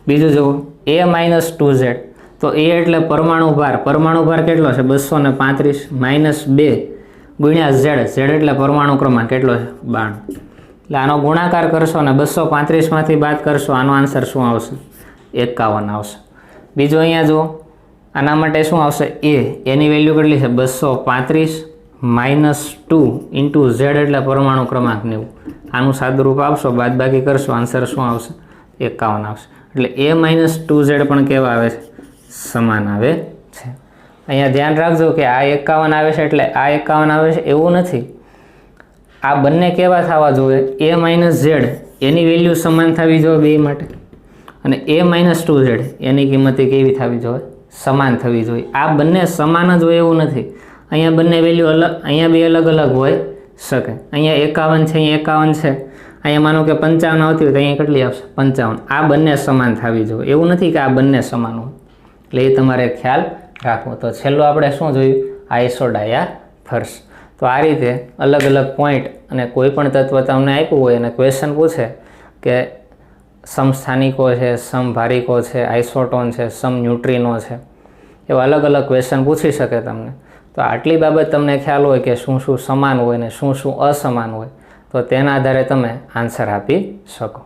બીજું જુઓ a માઇનસ 2z, તો a એટલે પરમાણુ ભાર, પરમાણુ ભાર કેટલો છે? 235 માઇનસ 2 ગુણ્યા ઝેડ, ઝેડ એટલે પરમાણુ ક્રમાંક કેટલો છે? 92. એટલે આનો ગુણાકાર કરશો અને 235માંથી બાદ કરશો, આનો આન્સર શું આવશે? 51 આવશે. બીજું અહીંયા જુઓ, આના માટે શું આવશે? એની વેલ્યુ કેટલી છે? 235 માઇનસ 2 ઇન્ટુ ઝેડ એટલે પરમાણુ ક્રમાંક 90. આનું સાદુરૂપ આપશો, બાદબાકી કરશો, આન્સર શું આવશે? 51 આવશે. એટલે a માઇનસ 2z પણ કેવા આવે છે? સમાન આવે છે. અહીંયા ધ્યાન રાખજો કે આ 51 આવે છે એટલે આ 51 આવે છે એવું નથી. આ બંને કેવા થવા જોઈએ? a minus Z any value સમાન થવી જોઈએ બે માટે, અને a માઇનસ 2z એની કિંમત કેવી થવી જોઈએ? સમાન થવી જોઈએ. આ બંને સમાન જ હોય એવું નથી. અહીંયા બંને વેલ્યુ અલગ, અહીંયા બે અલગ અલગ હોઈ શકે. અહીંયા 51 છે, અહીંયા 51 છે, અહીંયા માનો કે 55 આવતી હોય તો અહીંયા કેટલી આવશે? 55. આ બંને સમાન થવી જોઈએ, એવું નથી કે આ બંને સમાન હોય. એટલે એ તમારે ખ્યાલ રાખવો. તો છેલ્લું આપણે શું જોયું? આઇસોડાયાફર્સ. તો આ રીતે અલગ અલગ પોઈન્ટ અને કોઈ પણ તત્વ તમને આપ્યું હોય અને ક્વેશ્ચન પૂછે કે સમસ્થાનિકો છે, સમભારિકો છે, આઇસોટોન છે, સમ ન્યુટ્રિનો છે, એવા અલગ અલગ ક્વેશ્ચન પૂછી શકે તમને. તો આટલી બાબત તમને ખ્યાલ હોય કે શું શું સમાન હોય ને શું શું અસમાન હોય, તો તેના આધારે તમે આન્સર આપી શકો.